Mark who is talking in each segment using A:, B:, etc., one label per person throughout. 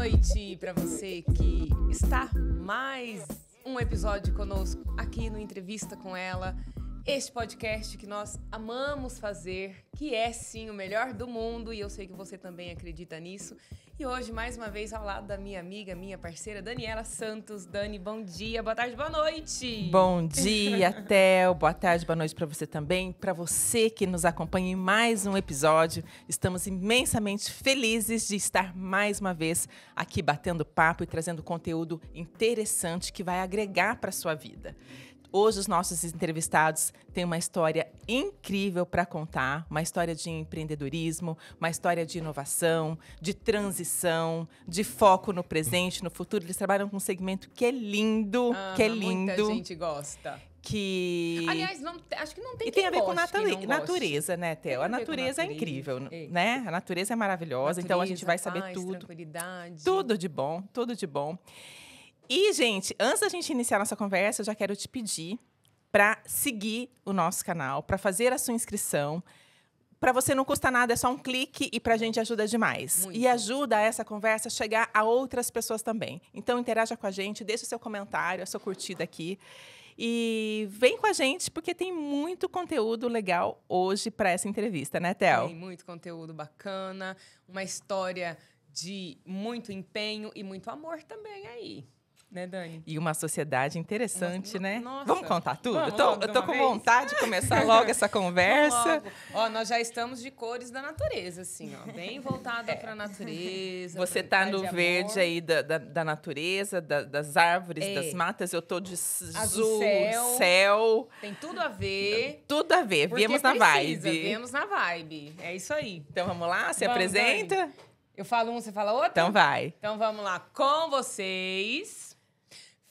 A: noite para você que está mais um episódio conosco aqui no Entrevista com Ela. Este podcast que nós amamos fazer, que é sim o melhor do mundo e eu sei que você também acredita nisso. E hoje, mais uma vez, ao lado da minha amiga, minha parceira, Daniela Santos. Dani, bom dia, boa tarde, boa noite.
B: Bom dia, Theo. Boa tarde, boa noite para você também. Para você que nos acompanha em mais um episódio, estamos imensamente felizes de estar mais uma vez aqui batendo papo e trazendo conteúdo interessante que vai agregar para a sua vida. Hoje, os nossos entrevistados têm uma história incrível para contar, uma história de empreendedorismo, uma história de inovação, de transição, de foco no presente, no futuro. Eles trabalham com um segmento que é lindo,
A: Muita gente gosta. Aliás, acho que não tem
B: E tem a ver com
A: natureza,
B: né, Theo? A natureza é incrível, né? A natureza é maravilhosa, então a gente vai saber tudo.
A: Tranquilidade.
B: Tudo de bom, tudo de bom. E, gente, antes da gente iniciar a nossa conversa, eu já quero te pedir para seguir o nosso canal, para fazer a sua inscrição. Para você não custa nada, é só um clique e para a gente ajuda demais.
A: Muito.
B: E ajuda essa conversa a chegar a outras pessoas também. Então, interaja com a gente, deixa o seu comentário, a sua curtida aqui. E vem com a gente, porque tem muito conteúdo legal hoje para essa entrevista, né, Theo?
A: Tem muito conteúdo bacana, uma história de muito empenho e muito amor também aí. Né, Dani?
B: E uma sociedade interessante, né?
A: Nossa.
B: Vamos contar tudo?
A: Vamos
B: Eu tô com vontade de começar logo essa conversa.
A: Logo. Ó, nós já estamos de cores da natureza, assim, ó. Bem voltada para a natureza.
B: Você tá no verde aí da natureza, das árvores, das matas. Eu tô de azul, céu.
A: Tem tudo a ver.
B: Tudo a ver. Viemos na vibe.
A: Viemos na vibe. É isso aí.
B: Então vamos lá? Se apresenta?
A: Dani. Eu falo um, você fala outro?
B: Então vai.
A: Então vamos lá. Com vocês...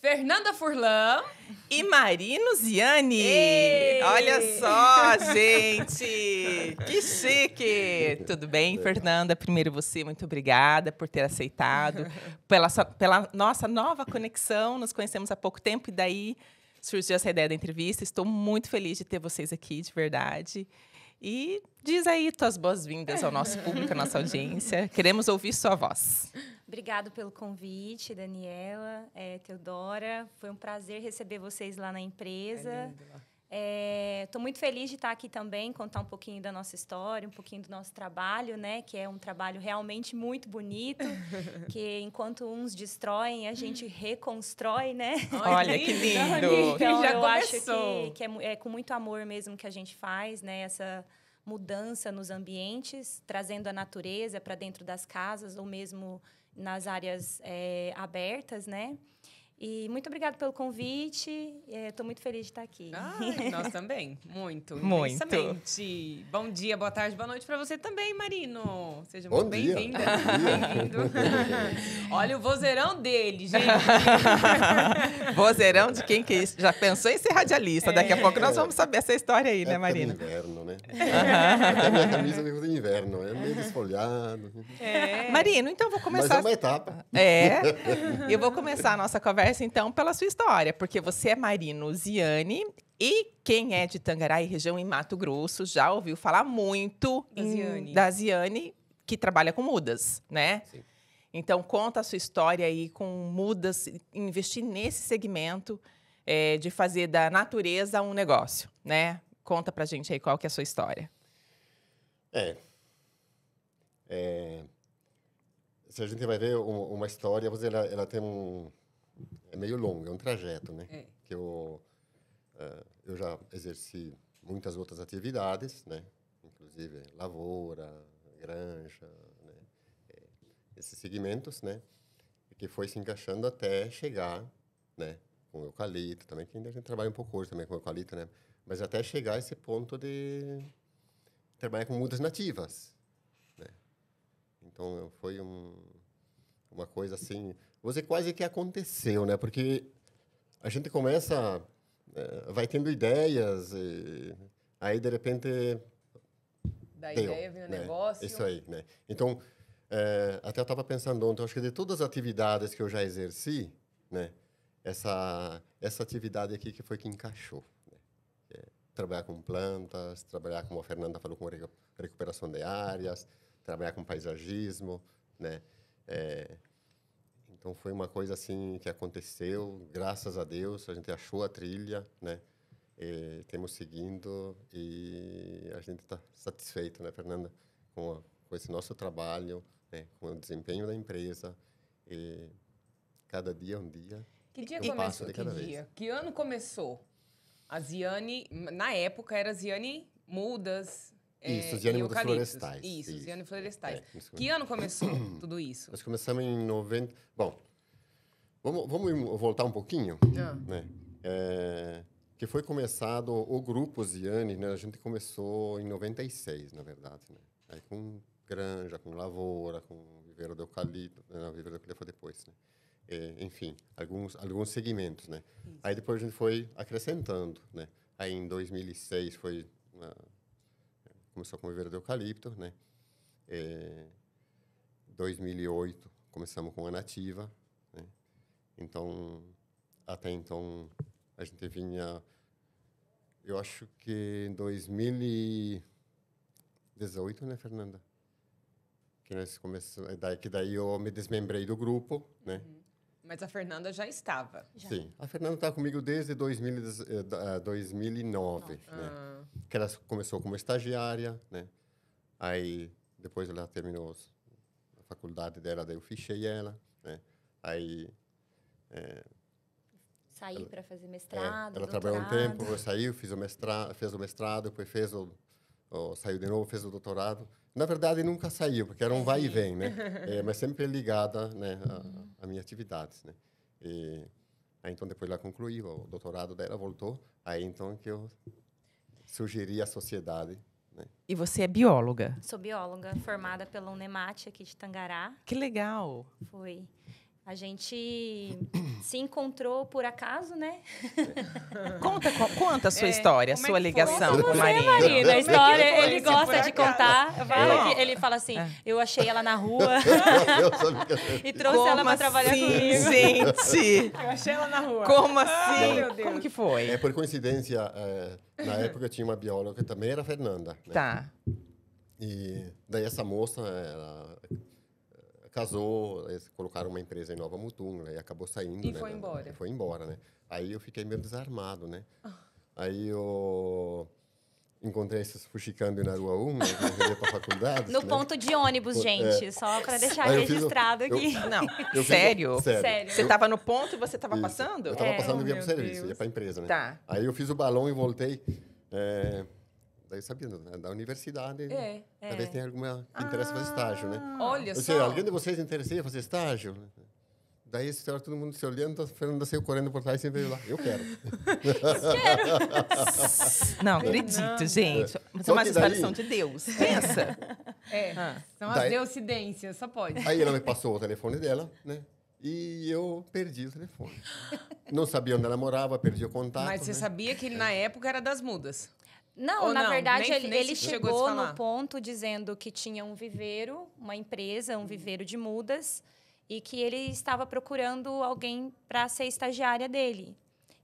A: Fernanda Furlan
B: e Marino Ziani.
A: Ei!
B: Olha só, gente! Que chique! Tudo bem, Fernanda? Primeiro você, muito obrigada por ter aceitado, pela nossa nova conexão. Nos conhecemos há pouco tempo e daí surgiu essa ideia da entrevista. Estou muito feliz de ter vocês aqui, de verdade. E diz aí tuas boas-vindas ao nosso público, à nossa audiência. Queremos ouvir sua voz.
C: Obrigado pelo convite, Daniela, Teodora. Foi um prazer receber vocês lá na empresa. Estou muito feliz de estar aqui também, contar um pouquinho da nossa história, um pouquinho do nosso trabalho, né? Que é um trabalho realmente muito bonito, que enquanto uns destroem, a gente reconstrói, né?
B: Olha, que lindo!
C: Então,
A: Já
C: eu
A: começou.
C: acho que é com muito amor mesmo que a gente faz, né? Essa mudança nos ambientes, trazendo a natureza para dentro das casas ou mesmo nas áreas abertas, né? E muito obrigada pelo convite. Estou muito feliz de estar aqui.
A: Nós também. Muito.
B: Muito.
A: Intensamente. Bom dia, boa tarde, boa noite para você também, Marino. Seja
D: Bom
A: muito
D: dia.
A: bem-vinda. Bem-vindo. Olha o vozeirão dele, gente.
B: Vozeirão de quem que já pensou em ser radialista. Daqui a pouco nós vamos saber essa história aí, né, Marino?
D: É inverno, né? Até minha camisa veio de inverno, é meio desfolhado.
B: Marino, então vou
D: Mas
B: começar...
D: é uma etapa.
B: Eu vou começar a nossa conversa, então, pela sua história, porque você é Marino Ziani e quem é de Tangará e região em Mato Grosso já ouviu falar muito da Ziani, que trabalha com mudas, né?
D: Sim.
B: Então, conta a sua história aí com mudas, investir nesse segmento de fazer da natureza um negócio, né? Conta pra gente aí qual que é a sua história.
D: Se a gente vai ver uma história, ela tem é meio longa, é um trajeto, né? Que eu já exerci muitas outras atividades, né? Inclusive lavoura, granja, né? Esses segmentos, né? Que foi se encaixando até chegar, né? Com eucalipto também, que ainda a gente trabalha um pouco hoje também com eucalipto, né? Mas até chegar a esse ponto de trabalhar com mudas nativas, né? Então, foi uma coisa assim... Você quase que aconteceu, né? Porque a gente começa... vai tendo ideias, aí, de repente...
A: Da ideia vem o negócio.
D: Isso aí, né? Então, até eu estava pensando ontem, acho que de todas as atividades que eu já exerci, né? Essa atividade aqui que foi que encaixou, né? Trabalhar com plantas, trabalhar, como a Fernanda falou, com recuperação de áreas, trabalhar com paisagismo, né? Então, foi uma coisa assim que aconteceu, graças a Deus, a gente achou a trilha, né? Temos seguindo e a gente está satisfeito, né, Fernanda, com esse nosso trabalho, né, com o desempenho da empresa. E cada dia é um dia.
A: Que dia começou? Que dia? Que ano começou? A Ziane, na época, era Ziane Mudas.
D: Isso, Ziane Mudas Florestais.
A: Isso, Ziane Florestais. Que ano começou tudo isso?
D: Nós começamos em 90... Bom, vamos voltar um pouquinho, né? Que foi começado o grupo Ziane, né? A gente começou em 96, na verdade, né? Aí com granja, com lavoura, com viveiro de eucalipto, né? O viveiro de eucalipto foi depois, né? Enfim, alguns segmentos, né? Isso. Aí depois a gente foi acrescentando, né? Aí em 2006 começou com o viveiro de eucalipto, né? 2008 começamos com a nativa, né? Então, até então, a gente vinha... Eu acho que em 2018, né, Fernanda? Que nós começamos... Que daí eu me desmembrei do grupo, né?
A: Mas a Fernanda já estava.
D: Sim, a Fernanda está comigo desde 2009, né? Que ela começou como estagiária, né? Aí, depois ela terminou a faculdade dela, daí eu fichei ela, né? Aí...
C: Saí para fazer mestrado,
D: ela
C: doutorado.
D: trabalhou um tempo, eu saí, fez o mestrado, depois saiu de novo, fez o doutorado. Na verdade, nunca saiu, porque era um vai e vem, né? Mas sempre ligada, né, à minha atividades, né? Aí, então, depois ela concluiu o doutorado dela, voltou. Aí, então, que eu sugeri à sociedade, né?
B: E você é bióloga?
C: Sou bióloga, formada pela Unemate aqui de Tangará.
B: Que legal!
C: Foi. A gente se encontrou por acaso, né?
B: Conta a sua história, a sua ligação com o Marinho.
C: Marina, a história, ele gosta de contar. Ele fala assim, eu achei ela na rua e trouxe ela para trabalhar comigo.
B: Gente!
A: Eu achei ela na rua.
B: Como assim?
A: Meu Deus.
B: Como que foi?
D: Por coincidência, na época eu tinha uma bióloga que também era a Fernanda, né?
B: Tá.
D: E daí essa moça, ela... casou, eles colocaram uma empresa em Nova Mutum, e acabou saindo.
A: E
D: né,
A: foi embora.
D: Foi embora, né? Aí eu fiquei meio desarmado, né? Aí eu encontrei esses fuxicando na Rua 1, né? Que eu ia pra faculdade.
C: No ponto de ônibus, gente, só para deixar registrado aqui.
B: Não, sério?
C: Sério.
B: Você estava no ponto e você estava
D: Isso.
B: passando?
D: Eu estava passando e ia
A: meu
D: pro serviço,
A: Deus.
D: ia pra empresa, né?
B: Tá.
D: Aí eu fiz o balão e voltei. Daí sabia, né? Da universidade. Talvez tenha alguma que interessa fazer estágio, né?
A: Olha
D: Eu
A: só.
D: sei, alguém de vocês interessa em fazer estágio? Daí, essa hora, todo mundo se olhando, a Fernanda saiu correndo por trás e veio lá. Eu quero.
B: Não acredito, gente. Mas é
D: Só
B: uma
D: que
B: inspiração de Deus. Pensa.
A: São as deucidências, só pode.
D: Aí ela me passou o telefone dela, né? E eu perdi o telefone. Não sabia onde ela morava, perdi o contato.
A: Mas você
D: né?
A: sabia que ele, na época, era das mudas?
C: Não,
A: Ou
C: na
A: não?
C: verdade,
A: Nem
C: ele
A: chegou a se
C: chegou
A: falar?
C: no ponto dizendo que tinha um viveiro, uma empresa, um viveiro de mudas, e que ele estava procurando alguém para ser estagiária dele.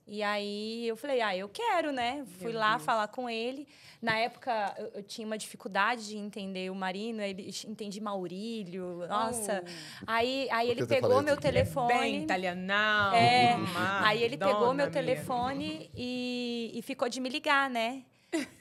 C: E aí eu falei, eu quero, né? Fui lá falar com ele. Na época, eu tinha uma dificuldade de entender o Marino, ele entendi Maurílio, nossa. Aí ele pegou meu telefone.
A: Bem italianão.
C: Aí ele pegou meu telefone e ficou de me ligar, né?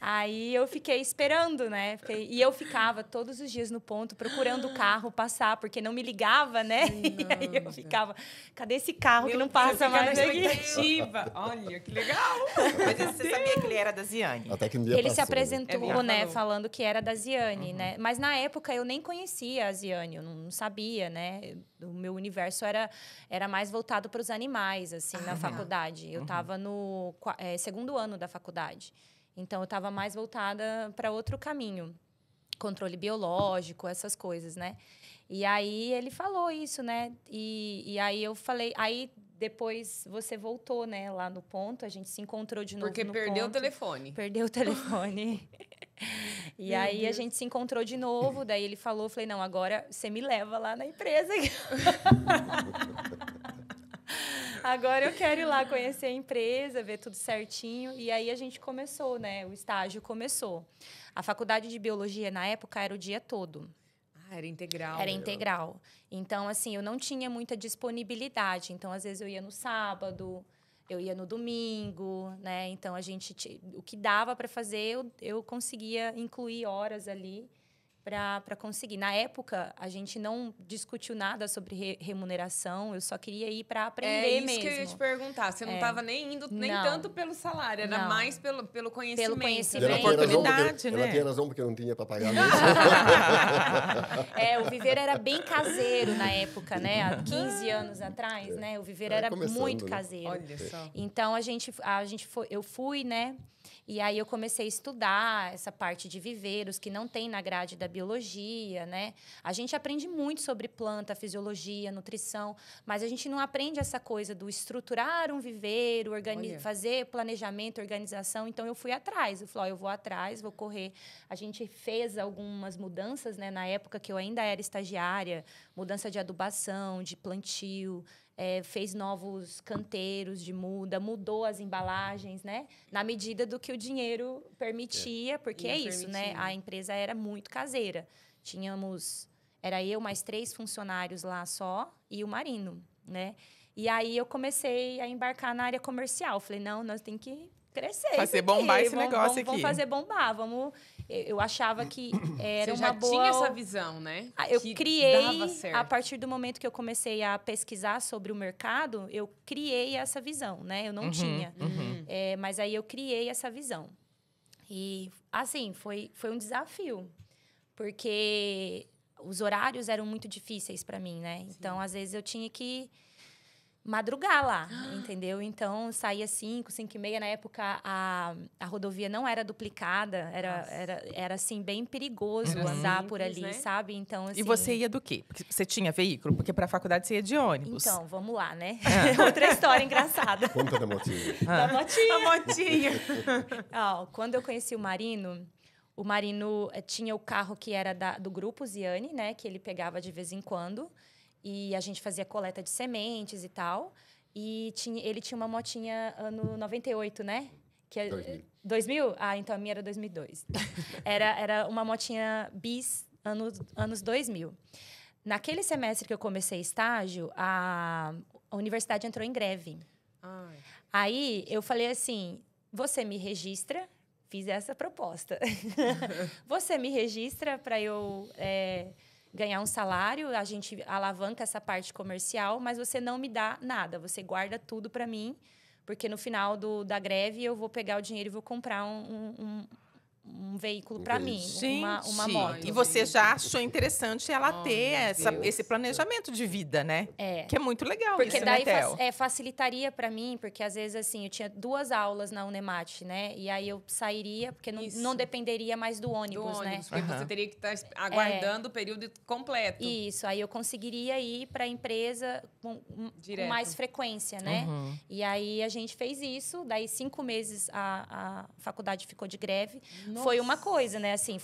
C: Aí eu fiquei esperando, né? E eu ficava todos os dias no ponto procurando o carro passar, porque não me ligava, né? E aí eu ficava, cadê esse carro que não passa mais aqui?
A: Olha, que legal!
B: Mas você sabia que ele era da Ziane?
D: Até que um dia
C: Ele se
D: passou, né?
C: apresentou, né, falando que era da Ziane, né? Mas na época eu nem conhecia a Ziane, eu não sabia, né? O meu universo era mais voltado para os animais, assim, na faculdade. Eu estava no segundo ano da faculdade. Então, eu estava mais voltada para outro caminho. Controle biológico, essas coisas, né? E aí, ele falou isso, né? E aí, eu falei... Aí, depois, você voltou, né? Lá no ponto. A gente se encontrou de novo
A: Porque
C: no
A: perdeu
C: ponto.
A: o telefone.
C: Perdeu o telefone. E aí, a gente se encontrou de novo. Daí, ele falou... Eu falei, não, agora você me leva lá na empresa. Agora eu quero ir lá conhecer a empresa, ver tudo certinho. E aí a gente começou, né? O estágio começou. A faculdade de biologia, na época, era o dia todo.
A: Era integral.
C: Era integral. Então, assim, eu não tinha muita disponibilidade. Então, às vezes, eu ia no sábado, eu ia no domingo, né? Então, o que dava para fazer, eu conseguia incluir horas ali para conseguir. Na época, a gente não discutiu nada sobre remuneração, eu só queria ir para aprender mesmo.
A: É isso que eu ia te perguntar. Você não estava nem indo nem tanto pelo salário, era mais pelo conhecimento.
C: Pelo conhecimento.
B: Pela oportunidade, né?
D: Ela tinha razão porque não tinha para pagar mesmo.
C: O viveiro era bem caseiro na época, né? Há 15 anos atrás, né? O viveiro era muito caseiro.
A: Olha só.
C: Então, eu fui, né? E aí eu comecei a estudar essa parte de viveiros que não tem na grade da biologia, né? A gente aprende muito sobre planta, fisiologia, nutrição, mas a gente não aprende essa coisa do estruturar um viveiro, fazer planejamento, organização. Então eu fui atrás, eu falei, eu vou atrás, vou correr. A gente fez algumas mudanças, né? Na época que eu ainda era estagiária, mudança de adubação, de plantio. Fez novos canteiros de muda, mudou as embalagens, né? Na medida do que o dinheiro permitia, porque é isso, né? A empresa era muito caseira. Era eu mais 3 funcionários lá só e o Marino, né? E aí eu comecei a embarcar na área comercial. Falei, não, nós temos que crescer.
B: Fazer bombar esse negócio aqui.
C: Vamos fazer bombar, Eu achava que era
A: Você
C: uma
A: já
C: boa...
A: tinha essa visão, né?
C: Eu
A: que
C: criei,
A: dava certo.
C: a partir do momento que eu comecei a pesquisar sobre o mercado, eu criei essa visão, né? Eu não tinha. Mas aí eu criei essa visão. E, assim, foi um desafio. Porque os horários eram muito difíceis para mim, né? Sim. Então, às vezes, eu tinha que madrugar lá, entendeu? Então, saía 5h30. Na época, a rodovia não era duplicada. Era assim, bem perigoso andar por ali, né? Sabe? Então, assim...
B: E você ia do quê? Porque você tinha veículo? Porque para a faculdade você ia de ônibus.
C: Então, vamos lá, né? Outra história engraçada.
D: Conta da motinha.
C: Da motinha.
B: A motinha.
C: Quando eu conheci o Marino tinha o carro que era do Grupo Ziani, né? Que ele pegava de vez em quando. E a gente fazia coleta de sementes e tal. E ele tinha uma motinha ano 98, né? Que é 2000? Então a minha era 2002. Era uma motinha bis anos 2000. Naquele semestre que eu comecei estágio, a universidade entrou em greve. Aí eu falei assim, você me registra? Fiz essa proposta. Você me registra para eu... ganhar um salário, a gente alavanca essa parte comercial, mas você não me dá nada, você guarda tudo para mim, porque no final da greve eu vou pegar o dinheiro e vou comprar um veículo para mim, uma moto.
B: E você já achou interessante ela ter esse planejamento de vida, né? Que é muito legal.
C: Porque
B: isso,
C: daí
B: né, Theo?
C: facilitaria para mim, porque às vezes assim, eu tinha 2 aulas na Unemate, né? E aí eu sairia, porque não dependeria mais do ônibus, né?
A: Porque você teria que estar aguardando o período completo.
C: Isso, aí eu conseguiria ir para a empresa com mais frequência, né? E aí a gente fez isso, daí 5 meses a faculdade ficou de greve. Nossa. Foi uma coisa, né? Assim,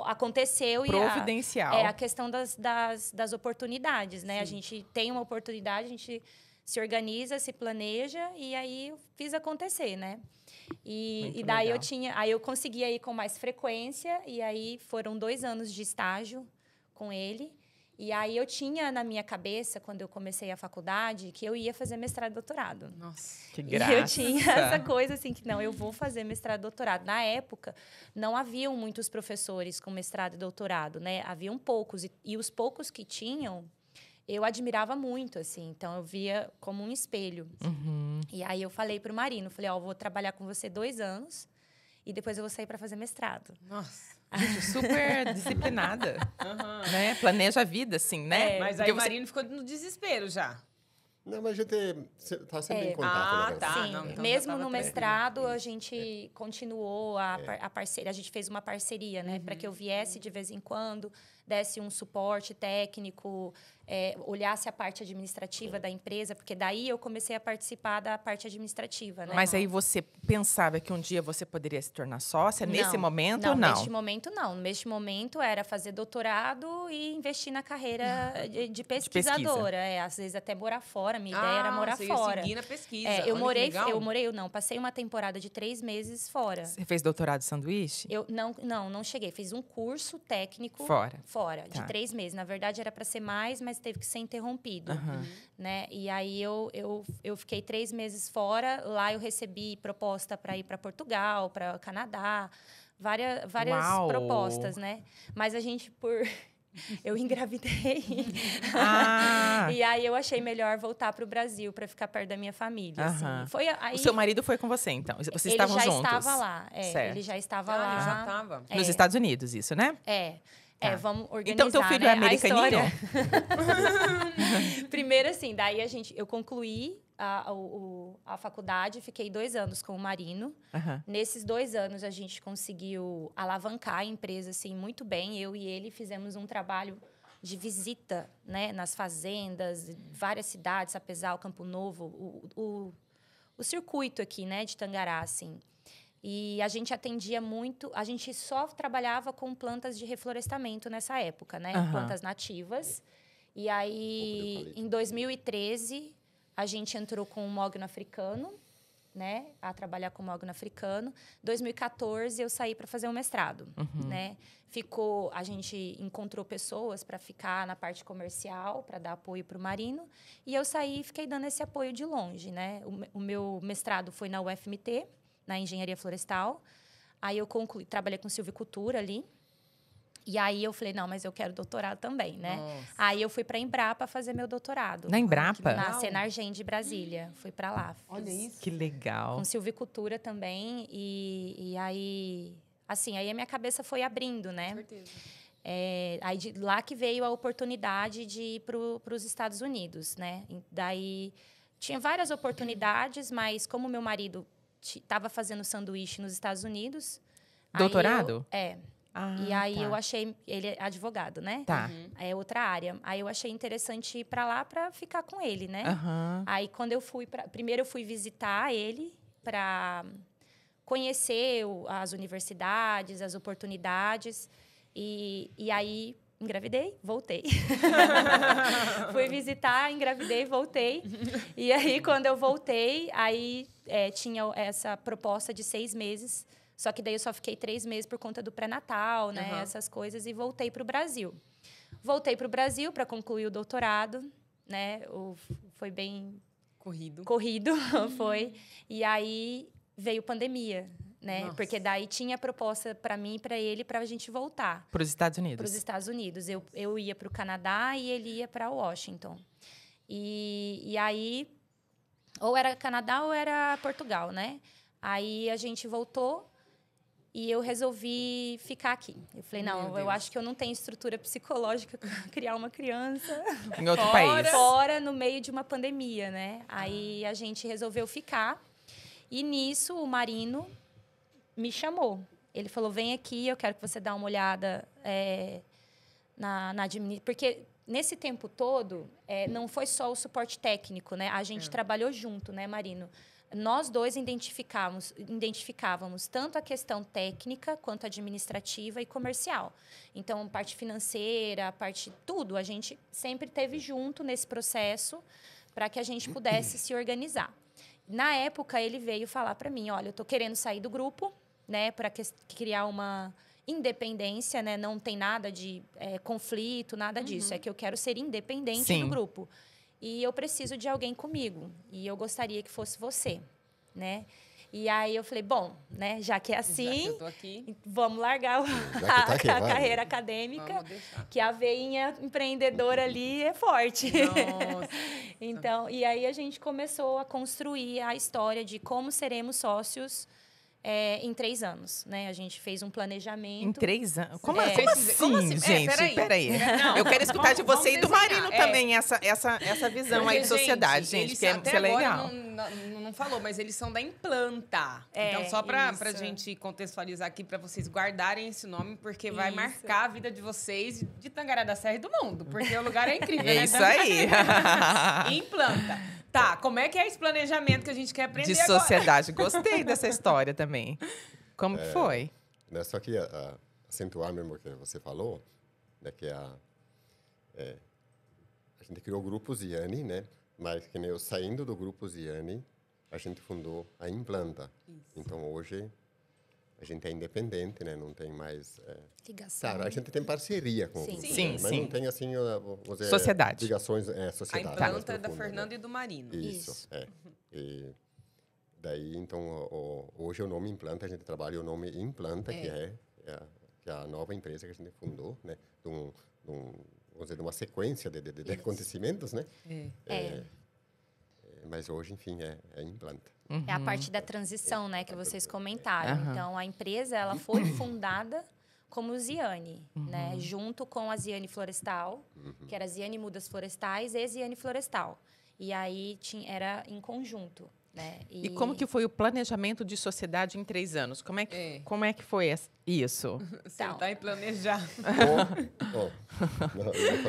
C: aconteceu
B: providencial.
C: E a questão das oportunidades, né? Sim. A gente tem uma oportunidade, a gente se organiza, se planeja e aí eu fiz acontecer, né? E daí legal. Aí eu conseguia ir com mais frequência e aí foram 2 anos de estágio com ele. E aí eu tinha na minha cabeça, quando eu comecei a faculdade, que eu ia fazer mestrado e doutorado.
B: Nossa, que graça!
C: E eu tinha essa coisa assim, que não, eu vou fazer mestrado e doutorado. Na época, não haviam muitos professores com mestrado e doutorado, né? Haviam poucos. E os poucos que tinham, eu admirava muito, assim. Então, eu via como um espelho. E aí, eu falei para o Marino, falei, vou trabalhar com você 2 anos e depois eu vou sair para fazer mestrado.
B: Nossa! Gente, super disciplinada, né? Planeja a vida, assim, né?
A: Mas aí o Marino ficou no desespero já.
D: Não, mas a gente está sempre em contato.
C: Sim, então mesmo no mestrado, a gente continuou a parceria. A gente fez uma parceria, né? Para que eu viesse de vez em quando, desse um suporte técnico, olhasse a parte administrativa da empresa, porque daí eu comecei a participar da parte administrativa, né?
B: Mas aí você pensava que um dia você poderia se tornar sócia? Nesse momento ou não?
C: Neste momento, não. Neste momento, era fazer doutorado e investir na carreira de pesquisadora. Às vezes, até morar fora. Minha ideia era morar fora.
A: Seguir na pesquisa.
C: Eu passei uma temporada de 3 meses fora.
B: Você fez doutorado de sanduíche?
C: Eu não cheguei. Fiz um curso técnico fora, de 3 meses. Na verdade, era para ser mais, mas teve que ser interrompido. Né? E aí, eu fiquei 3 meses fora. Lá, eu recebi proposta para ir para Portugal, para Canadá. Várias propostas, né? Mas a gente, eu engravidei. E aí, eu achei melhor voltar para o Brasil para ficar perto da minha família. Assim.
B: O seu marido foi com você, então? Vocês estavam juntos?
C: Ele já estava lá. Ele já estava lá.
A: Ele já estava.
B: Nos Estados Unidos, isso, né?
C: Vamos organizar.
B: Então, teu filho é americaninho?
C: Primeiro, assim, daí eu concluí a faculdade, fiquei 2 anos com o Marino. Nesses 2 anos, a gente conseguiu alavancar a empresa, assim, muito bem. Eu e ele fizemos um trabalho de visita, né, nas fazendas, várias cidades, Sapezal, Campo Novo, o circuito aqui, né, de Tangará, assim. E a gente atendia muito... A gente só trabalhava com plantas de reflorestamento nessa época, né? Plantas nativas. E aí, em 2013, a gente entrou com o mogno africano, né? A trabalhar com o mogno africano. Em 2014, eu saí para fazer um mestrado, né? A gente encontrou pessoas para ficar na parte comercial, para dar apoio para o Marino. E eu saí e fiquei dando esse apoio de longe, né? O meu mestrado foi na UFMT, na engenharia florestal. Aí eu trabalhei com silvicultura ali. E aí eu falei, não, mas eu quero doutorado também, né? Aí eu fui para a Embrapa fazer meu doutorado.
B: Na Embrapa?
C: Na Senargem de Brasília. Fui para lá.
A: Olha isso.
B: Que legal.
C: Com silvicultura também. E aí, assim, aí a minha cabeça foi abrindo, né?
A: Com certeza.
C: Aí de lá que veio a oportunidade de ir para os Estados Unidos, né? Daí tinha várias oportunidades, mas como meu marido estava fazendo sanduíche nos Estados Unidos...
B: Doutorado?
C: E aí eu achei... Ele é advogado, né? É outra área. Aí eu achei interessante ir para lá para ficar com ele, né? Aí quando eu fui... Primeiro eu fui visitar ele para conhecer as universidades, as oportunidades. E aí engravidei, voltei. Fui visitar, engravidei, voltei. E aí quando eu voltei, aí tinha essa proposta de 6 meses. Só que daí eu só fiquei 3 meses por conta do pré-natal, né? Essas coisas, e voltei para o Brasil. Voltei para o Brasil para concluir o doutorado, né? Foi bem... Corrido, foi. E aí veio pandemia, né?
A: Nossa.
C: Porque daí tinha proposta para mim e para ele para a gente voltar.
B: Para os Estados Unidos?
C: Para os Estados Unidos. Eu ia para o Canadá e ele ia para Washington. E aí, ou era Canadá ou era Portugal, né? Aí a gente voltou. E eu resolvi ficar aqui. Eu falei, não, eu acho que eu não tenho estrutura psicológica para criar uma criança
B: em outro país.
C: Fora, no meio de uma pandemia, né? Aí a gente resolveu ficar. E nisso, o Marino me chamou. Ele falou, vem aqui, eu quero que você dê uma olhada na administração. Porque nesse tempo todo, não foi só o suporte técnico, né? A gente trabalhou junto, né, Marino? Nós dois identificávamos tanto a questão técnica quanto administrativa e comercial. Então, parte financeira, tudo, a gente sempre esteve junto nesse processo para que a gente pudesse se organizar. Na época, ele veio falar para mim, olha, eu estou querendo sair do grupo, né, para criar uma independência, né, não tem nada de conflito, nada disso, é que eu quero ser independente do grupo. E eu preciso de alguém comigo. E eu gostaria que fosse você, né? E aí eu falei, bom, né, já que é assim,
A: eu tô aqui,
C: vamos largar a carreira acadêmica, que a veinha empreendedora ali é forte.
A: Nossa.
C: Então, e aí a gente começou a construir a história de como seremos sócios em 3 anos, né? A gente fez um planejamento.
B: Em 3 anos? Como assim, gente? Peraí.
A: Não,
B: eu quero escutar de você e do Marino também essa visão aí de sociedade, gente, que é legal.
A: Não falou, mas eles são da Implanta. Então, só pra gente contextualizar aqui, para vocês guardarem esse nome, porque vai marcar a vida de vocês de Tangará da Serra e do mundo, porque o lugar é incrível, né?
B: É isso aí.
A: Implanta. Tá, como é que é esse planejamento que a gente quer aprender
B: de sociedade? Agora? Gostei dessa história também. Como que foi?
D: Né, só que acentuar mesmo o que você falou, né, que a gente criou o Grupo Ziani, né? Mas que nem eu saindo do Grupo Ziani, a gente fundou a Implanta. Isso. Então, hoje, a gente é independente, né? Não tem mais...
C: Ligação.
D: Claro, a gente tem parceria com o grupo,
B: Sim,
D: mas não tem, assim, vamos dizer,
B: sociedade.
D: ligações,
A: A
D: sociedade.
A: Implanta é da
D: profunda,
A: Fernanda
D: né?
A: e do Marino.
D: Isso. E daí, então, hoje o nome Implanta, a gente trabalha o nome Implanta, que é a nova empresa que a gente fundou, né? Vamos dizer, de uma sequência de acontecimentos, né? Mas hoje, enfim, é Implanta.
C: É a parte da transição, né, que vocês comentaram. Então, a empresa, ela foi fundada como Ziane, né, junto com a Ziane Florestal, que era Ziane Mudas Florestais e Ziane Florestal. E aí era em conjunto, né?
B: E como que foi o planejamento de sociedade em 3 anos? Como é que foi isso?
A: Sentar e planejar.
D: Não,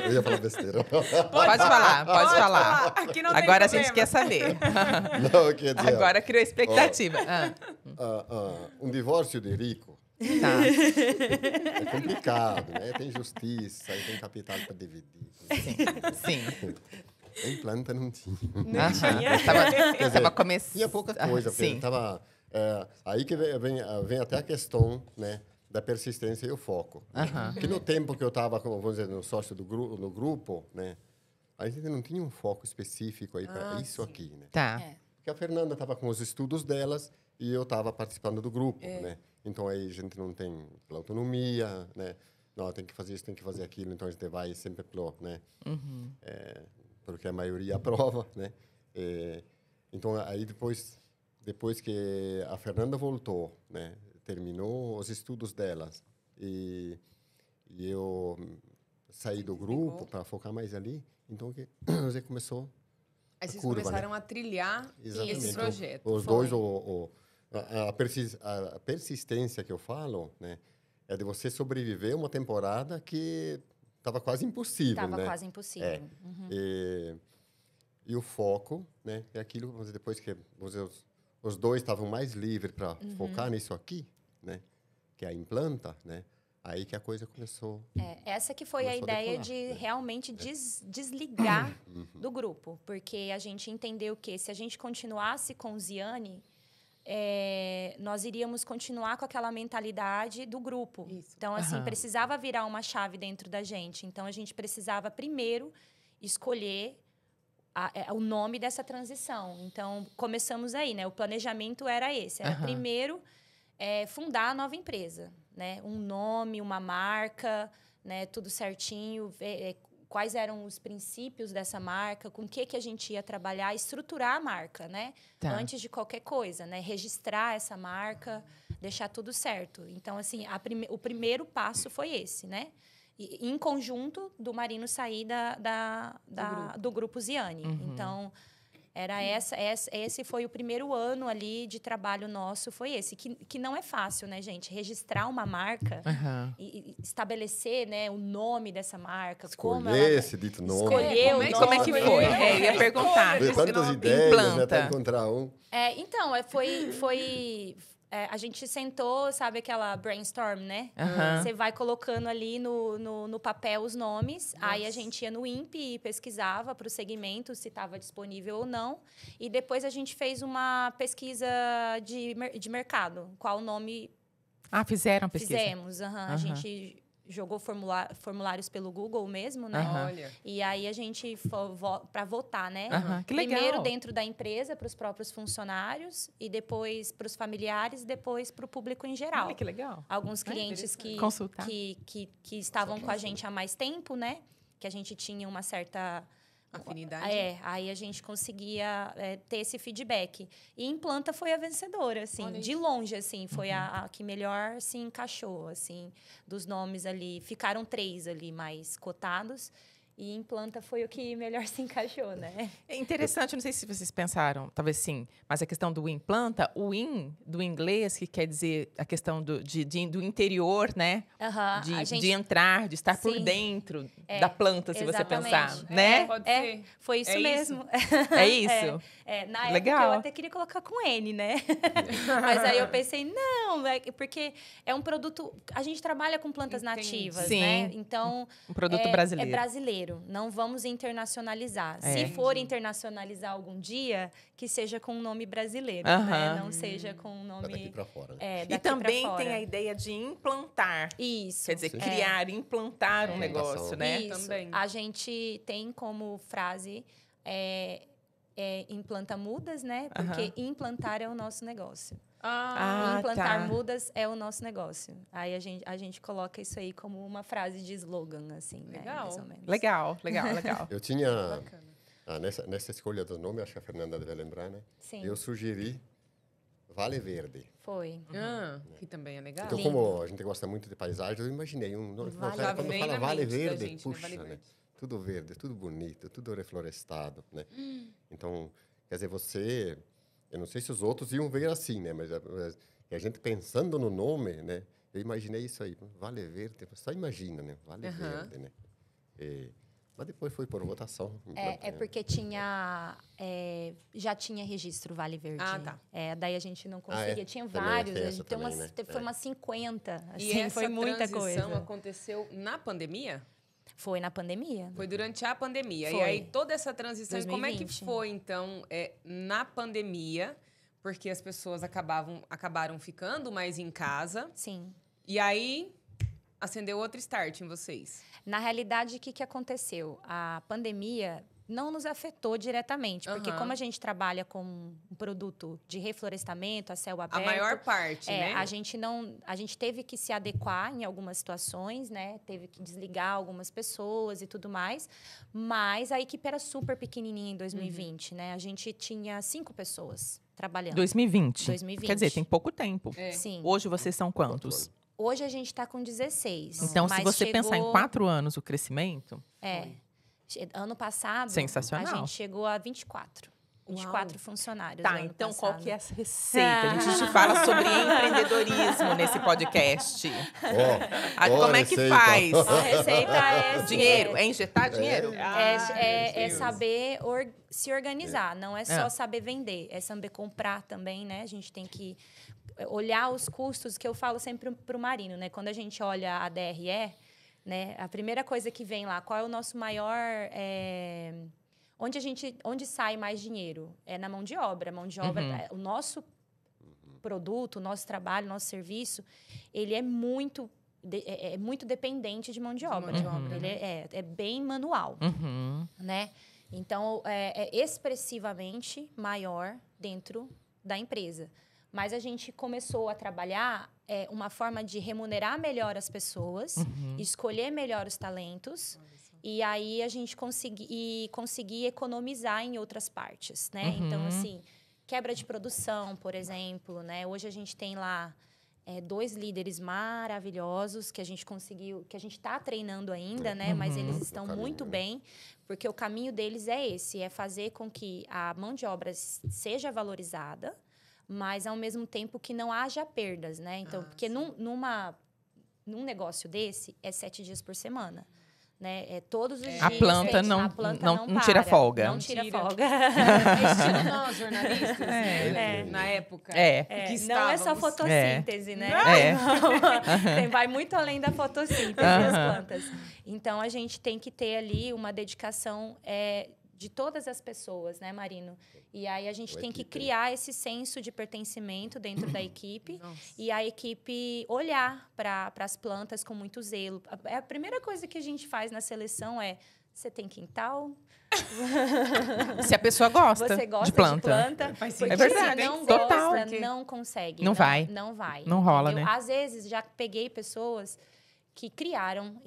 D: eu ia falar besteira.
B: Pode falar.
A: Aqui não tem
B: Agora a
A: problema.
B: gente quer saber.
D: Não, eu queria dizer...
B: Agora criou expectativa.
D: Um divórcio de rico
B: Tá.
D: é complicado, né? Tem justiça, aí tem capital para dividir.
B: Sim.
D: A Implanta não tinha.
B: Tava começando.
D: Tinha pouca coisa, porque
B: sim.
D: tava, aí que vem até a questão, né, da persistência e o foco. Que no tempo que eu estava, vamos dizer, no sócio no grupo, né, a gente não tinha um foco específico aí para isso aqui, né?
B: Tá.
D: Porque a Fernanda estava com os estudos delas e eu estava participando do grupo, né? Então aí a gente não tem autonomia, né? Não, tem que fazer isso, tem que fazer aquilo, então a gente vai sempre pelo, né? Porque a maioria aprova, né? Então aí depois que a Fernanda voltou, né? Terminou os estudos delas e eu saí do grupo para focar mais ali, então que você começou
A: Aí vocês
D: curva,
A: começaram
D: né?
A: a trilhar
D: Exatamente.
A: esse projeto.
D: Os dois, a persistência que eu falo, né, é de você sobreviver uma temporada que estava quase impossível,
C: Tava
D: né?
C: quase impossível.
D: E o foco, né, é aquilo, vamos dizer, depois que os dois estavam mais livres para focar nisso aqui, né, que é a Implanta, né? Aí que a coisa começou.
C: Essa que foi a
D: Começou a
C: ideia
D: decolar,
C: de
D: né?
C: realmente desligar do grupo. Porque a gente entendeu que se a gente continuasse com Ziane, nós iríamos continuar com aquela mentalidade do grupo.
A: Isso.
C: Então, assim, precisava virar uma chave dentro da gente. Então, a gente precisava, primeiro, escolher o nome dessa transição. Então, começamos aí, né? O planejamento era esse. Era primeiro fundar a nova empresa, né? Um nome, uma marca, né? Tudo certinho, ver quais eram os princípios dessa marca, com o que a gente ia trabalhar, estruturar a marca, né?
B: Tá.
C: Antes de qualquer coisa, né? Registrar essa marca, deixar tudo certo. Então, assim, o primeiro passo foi esse, né? E, em conjunto, do Marino sair do grupo Ziane. Então, esse foi o primeiro ano ali de trabalho nosso, foi esse. Que não é fácil, né, gente? Registrar uma marca e estabelecer, né, o nome dessa marca.
D: Escolher esse dito nome.
C: Escolher o nome.
B: Como é que foi? Eu ia perguntar.
D: Ver tantas ideias,
B: Implanta.
D: né, até encontrar um.
C: Então, a gente sentou, sabe aquela brainstorm, né? Você vai colocando ali no papel os nomes. Nossa. Aí a gente ia no INPE e pesquisava para o segmento se estava disponível ou não. E depois a gente fez uma pesquisa de mercado. Qual o nome...
B: Fizeram pesquisa?
C: Fizemos. A gente jogou formulários pelo Google mesmo, né?
A: Olha.
C: E aí a gente para votar, né?
B: Que legal.
C: Primeiro dentro da empresa para os próprios funcionários e depois para os familiares, depois para o público em geral.
B: Olha, que legal.
C: Alguns clientes que estavam com a gente há mais tempo, né? Que a gente tinha uma certa
A: afinidade.
C: Aí a gente conseguia ter esse feedback. E Implanta foi a vencedora, assim, de longe, assim, foi a que melhor se encaixou, assim, dos nomes ali. Ficaram 3 ali mais cotados. E Implanta foi o que melhor se encaixou, né?
B: É interessante, não sei se vocês pensaram, talvez sim, mas a questão do Implanta, o in do inglês, que quer dizer a questão do interior, né? De entrar, de estar por dentro da planta, se você pensar, né?
A: Pode ser.
C: Foi isso mesmo.
B: É isso?
C: Na
B: Legal.
C: época eu até queria colocar com N, né? Mas aí eu pensei, não, porque é um produto... A gente trabalha com plantas nativas,
B: Sim.
C: né? Então...
B: Um produto brasileiro.
C: É brasileiro. brasileiro. Não vamos internacionalizar. Se for internacionalizar algum dia, que seja com um nome brasileiro, né? Não seja com um nome...
D: Daqui para fora, né?
B: E também tem a ideia de implantar.
C: Isso.
B: Quer dizer, criar, implantar um negócio, né?
C: Isso.
A: Também.
C: A gente tem como frase implanta mudas, né? Porque implantar é o nosso negócio. Implantar mudas é o nosso negócio. Aí a gente coloca isso aí como uma frase de slogan, assim, né? Mais ou menos.
B: Legal.
D: Eu tinha... nessa escolha do nome, acho que a Fernanda deve lembrar, né?
C: Sim.
D: Eu sugeri Vale Verde.
C: Foi.
A: Que também é legal.
D: Então, como a gente gosta muito de paisagem, eu imaginei quando fala Vale Verde, puxa, né? Tudo verde, tudo bonito, tudo reflorestado, né? Então, quer dizer, eu não sei se os outros iam ver assim, né? Mas a gente pensando no nome, né? Eu imaginei isso aí, Vale Verde, só imagina, né? Vale Verde, né? Mas depois foi por votação.
C: Porque já tinha registro Vale Verde.
A: Tá.
C: Daí a gente não conseguia. Tinha
D: Também
C: vários.
D: também, né?
C: Foi umas 50. Assim,
A: E essa
C: foi muita
A: transição
C: coisa.
A: aconteceu na pandemia?
C: Foi na pandemia.
A: Foi durante a pandemia.
C: Foi.
A: E aí, toda essa transição,
C: 2020.
A: como é que foi, então, na pandemia? Porque as pessoas acabaram ficando mais em casa.
C: Sim.
A: E aí, acendeu outro start em vocês.
C: Na realidade, o que aconteceu? A pandemia não nos afetou diretamente, porque como a gente trabalha com um produto de reflorestamento a céu aberto...
A: A maior parte, né?
C: A gente teve que se adequar em algumas situações, né? Teve que desligar algumas pessoas e tudo mais, mas a equipe era super pequenininha em 2020, né? A gente tinha 5 pessoas trabalhando.
B: 2020.
C: 2020.
B: Quer dizer, tem pouco tempo.
C: Sim.
B: Hoje vocês são quantos?
C: Hoje a gente está com 16.
B: Então,
C: mas
B: se você pensar em 4 anos o crescimento...
C: Ano passado,
B: sensacional.
C: a gente chegou a 24. 24 funcionários.
B: Tá, então qual que é essa receita? A gente fala sobre empreendedorismo nesse podcast. Como é que faz?
C: A receita é...
B: Dinheiro? É injetar dinheiro?
C: É saber se organizar. Não é só saber vender. É saber comprar também, né? A gente tem que olhar os custos, que eu falo sempre para o Marino, né? Quando a gente olha a DRE, né? A primeira coisa que vem lá, qual é o nosso maior... Onde sai mais dinheiro? É na mão de obra. A mão de obra, o nosso produto, o nosso trabalho, o nosso serviço, ele é muito dependente de mão de obra. Ele é bem manual, né? Então, é expressivamente maior dentro da empresa. Mas a gente começou a trabalhar uma forma de remunerar melhor as pessoas, escolher melhor os talentos, e aí a gente conseguir economizar em outras partes, né? Então, assim, quebra de produção, por exemplo, né? Hoje a gente tem lá 2 líderes maravilhosos que a gente conseguiu, que a gente está treinando ainda, né? Mas eles estão muito bem, porque o caminho deles é esse, é fazer com que a mão de obra seja valorizada, mas ao mesmo tempo que não haja perdas, né? Então, porque num negócio desse é 7 dias por semana, né? Todos os dias.
B: A planta não tira folga.
C: Não tira folga.
A: Estilo nós, jornalistas, na época.
C: Não é só fotossíntese, né? Vai muito além da fotossíntese das plantas. Então, a gente tem que ter ali uma dedicação de todas as pessoas, né, Marino? E aí a gente tem que criar esse senso de pertencimento dentro da equipe e a equipe olhar para as plantas com muito zelo. A primeira coisa que a gente faz na seleção é: você tem quintal?
B: Se a pessoa gosta,
C: você gosta
B: de planta.
C: É
B: verdade.
C: Se não
B: Total.
C: gosta, não consegue.
B: Não vai.
C: Não vai.
B: Não rola,
C: entendeu?
B: né?
C: Às vezes, já peguei pessoas que criaram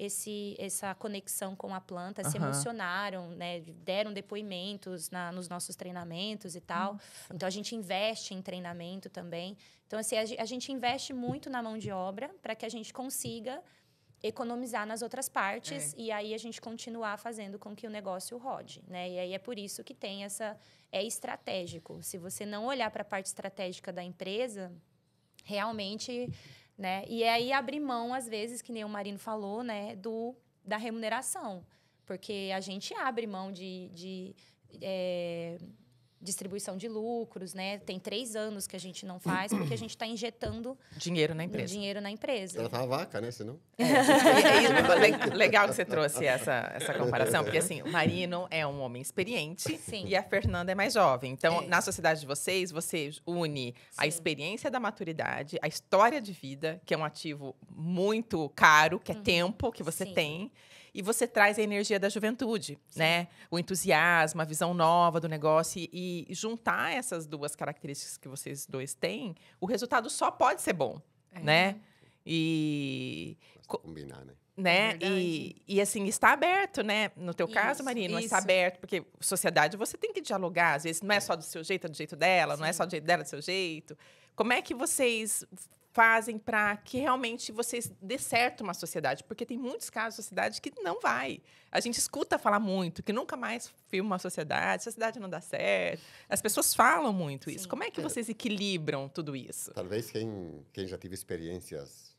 C: essa conexão com a planta, se emocionaram, né? Deram depoimentos nos nossos treinamentos e tal. Então, a gente investe em treinamento também. Então, assim, a gente investe muito na mão de obra para que a gente consiga economizar nas outras partes e aí a gente continuar fazendo com que o negócio rode, né? E aí é por isso que tem é estratégico. Se você não olhar para a parte estratégica da empresa, realmente... Né? E aí abrir mão, às vezes, que nem o Marino falou, né, da remuneração. Porque a gente abre mão distribuição de lucros, né? Tem 3 anos que a gente não faz, porque a gente está injetando
B: Dinheiro na empresa.
C: dinheiro na empresa.
D: Ela tá a vaca, né? Senão...
B: Legal que você trouxe essa comparação, porque assim, o Marino é um homem experiente
C: Sim.
B: e a Fernanda é mais jovem. Então, na sociedade de vocês, você une a
C: Sim.
B: experiência da maturidade, a história de vida, que é um ativo muito caro, que é tempo que você
C: Sim.
B: tem, e você traz a energia da juventude, né? O entusiasmo, a visão nova do negócio, e juntar essas duas características que vocês dois têm, o resultado só pode ser bom, né? E
D: Combinar, né?
B: né?
A: Verdade.
B: E assim, está aberto, né? No teu caso,
C: Isso,
B: Marino,
A: isso.
B: está aberto, porque sociedade você tem que dialogar, às vezes não é só do seu jeito, é do jeito dela, não é só do jeito dela, é do seu jeito. Como é que vocês fazem para que realmente vocês dê certo uma sociedade? Porque tem muitos casos de sociedade que não vai. A gente escuta falar muito, que nunca mais filma uma sociedade, a sociedade não dá certo. As pessoas falam muito isso.
C: Sim.
B: Como é que vocês equilibram tudo isso?
D: Talvez quem já teve experiências,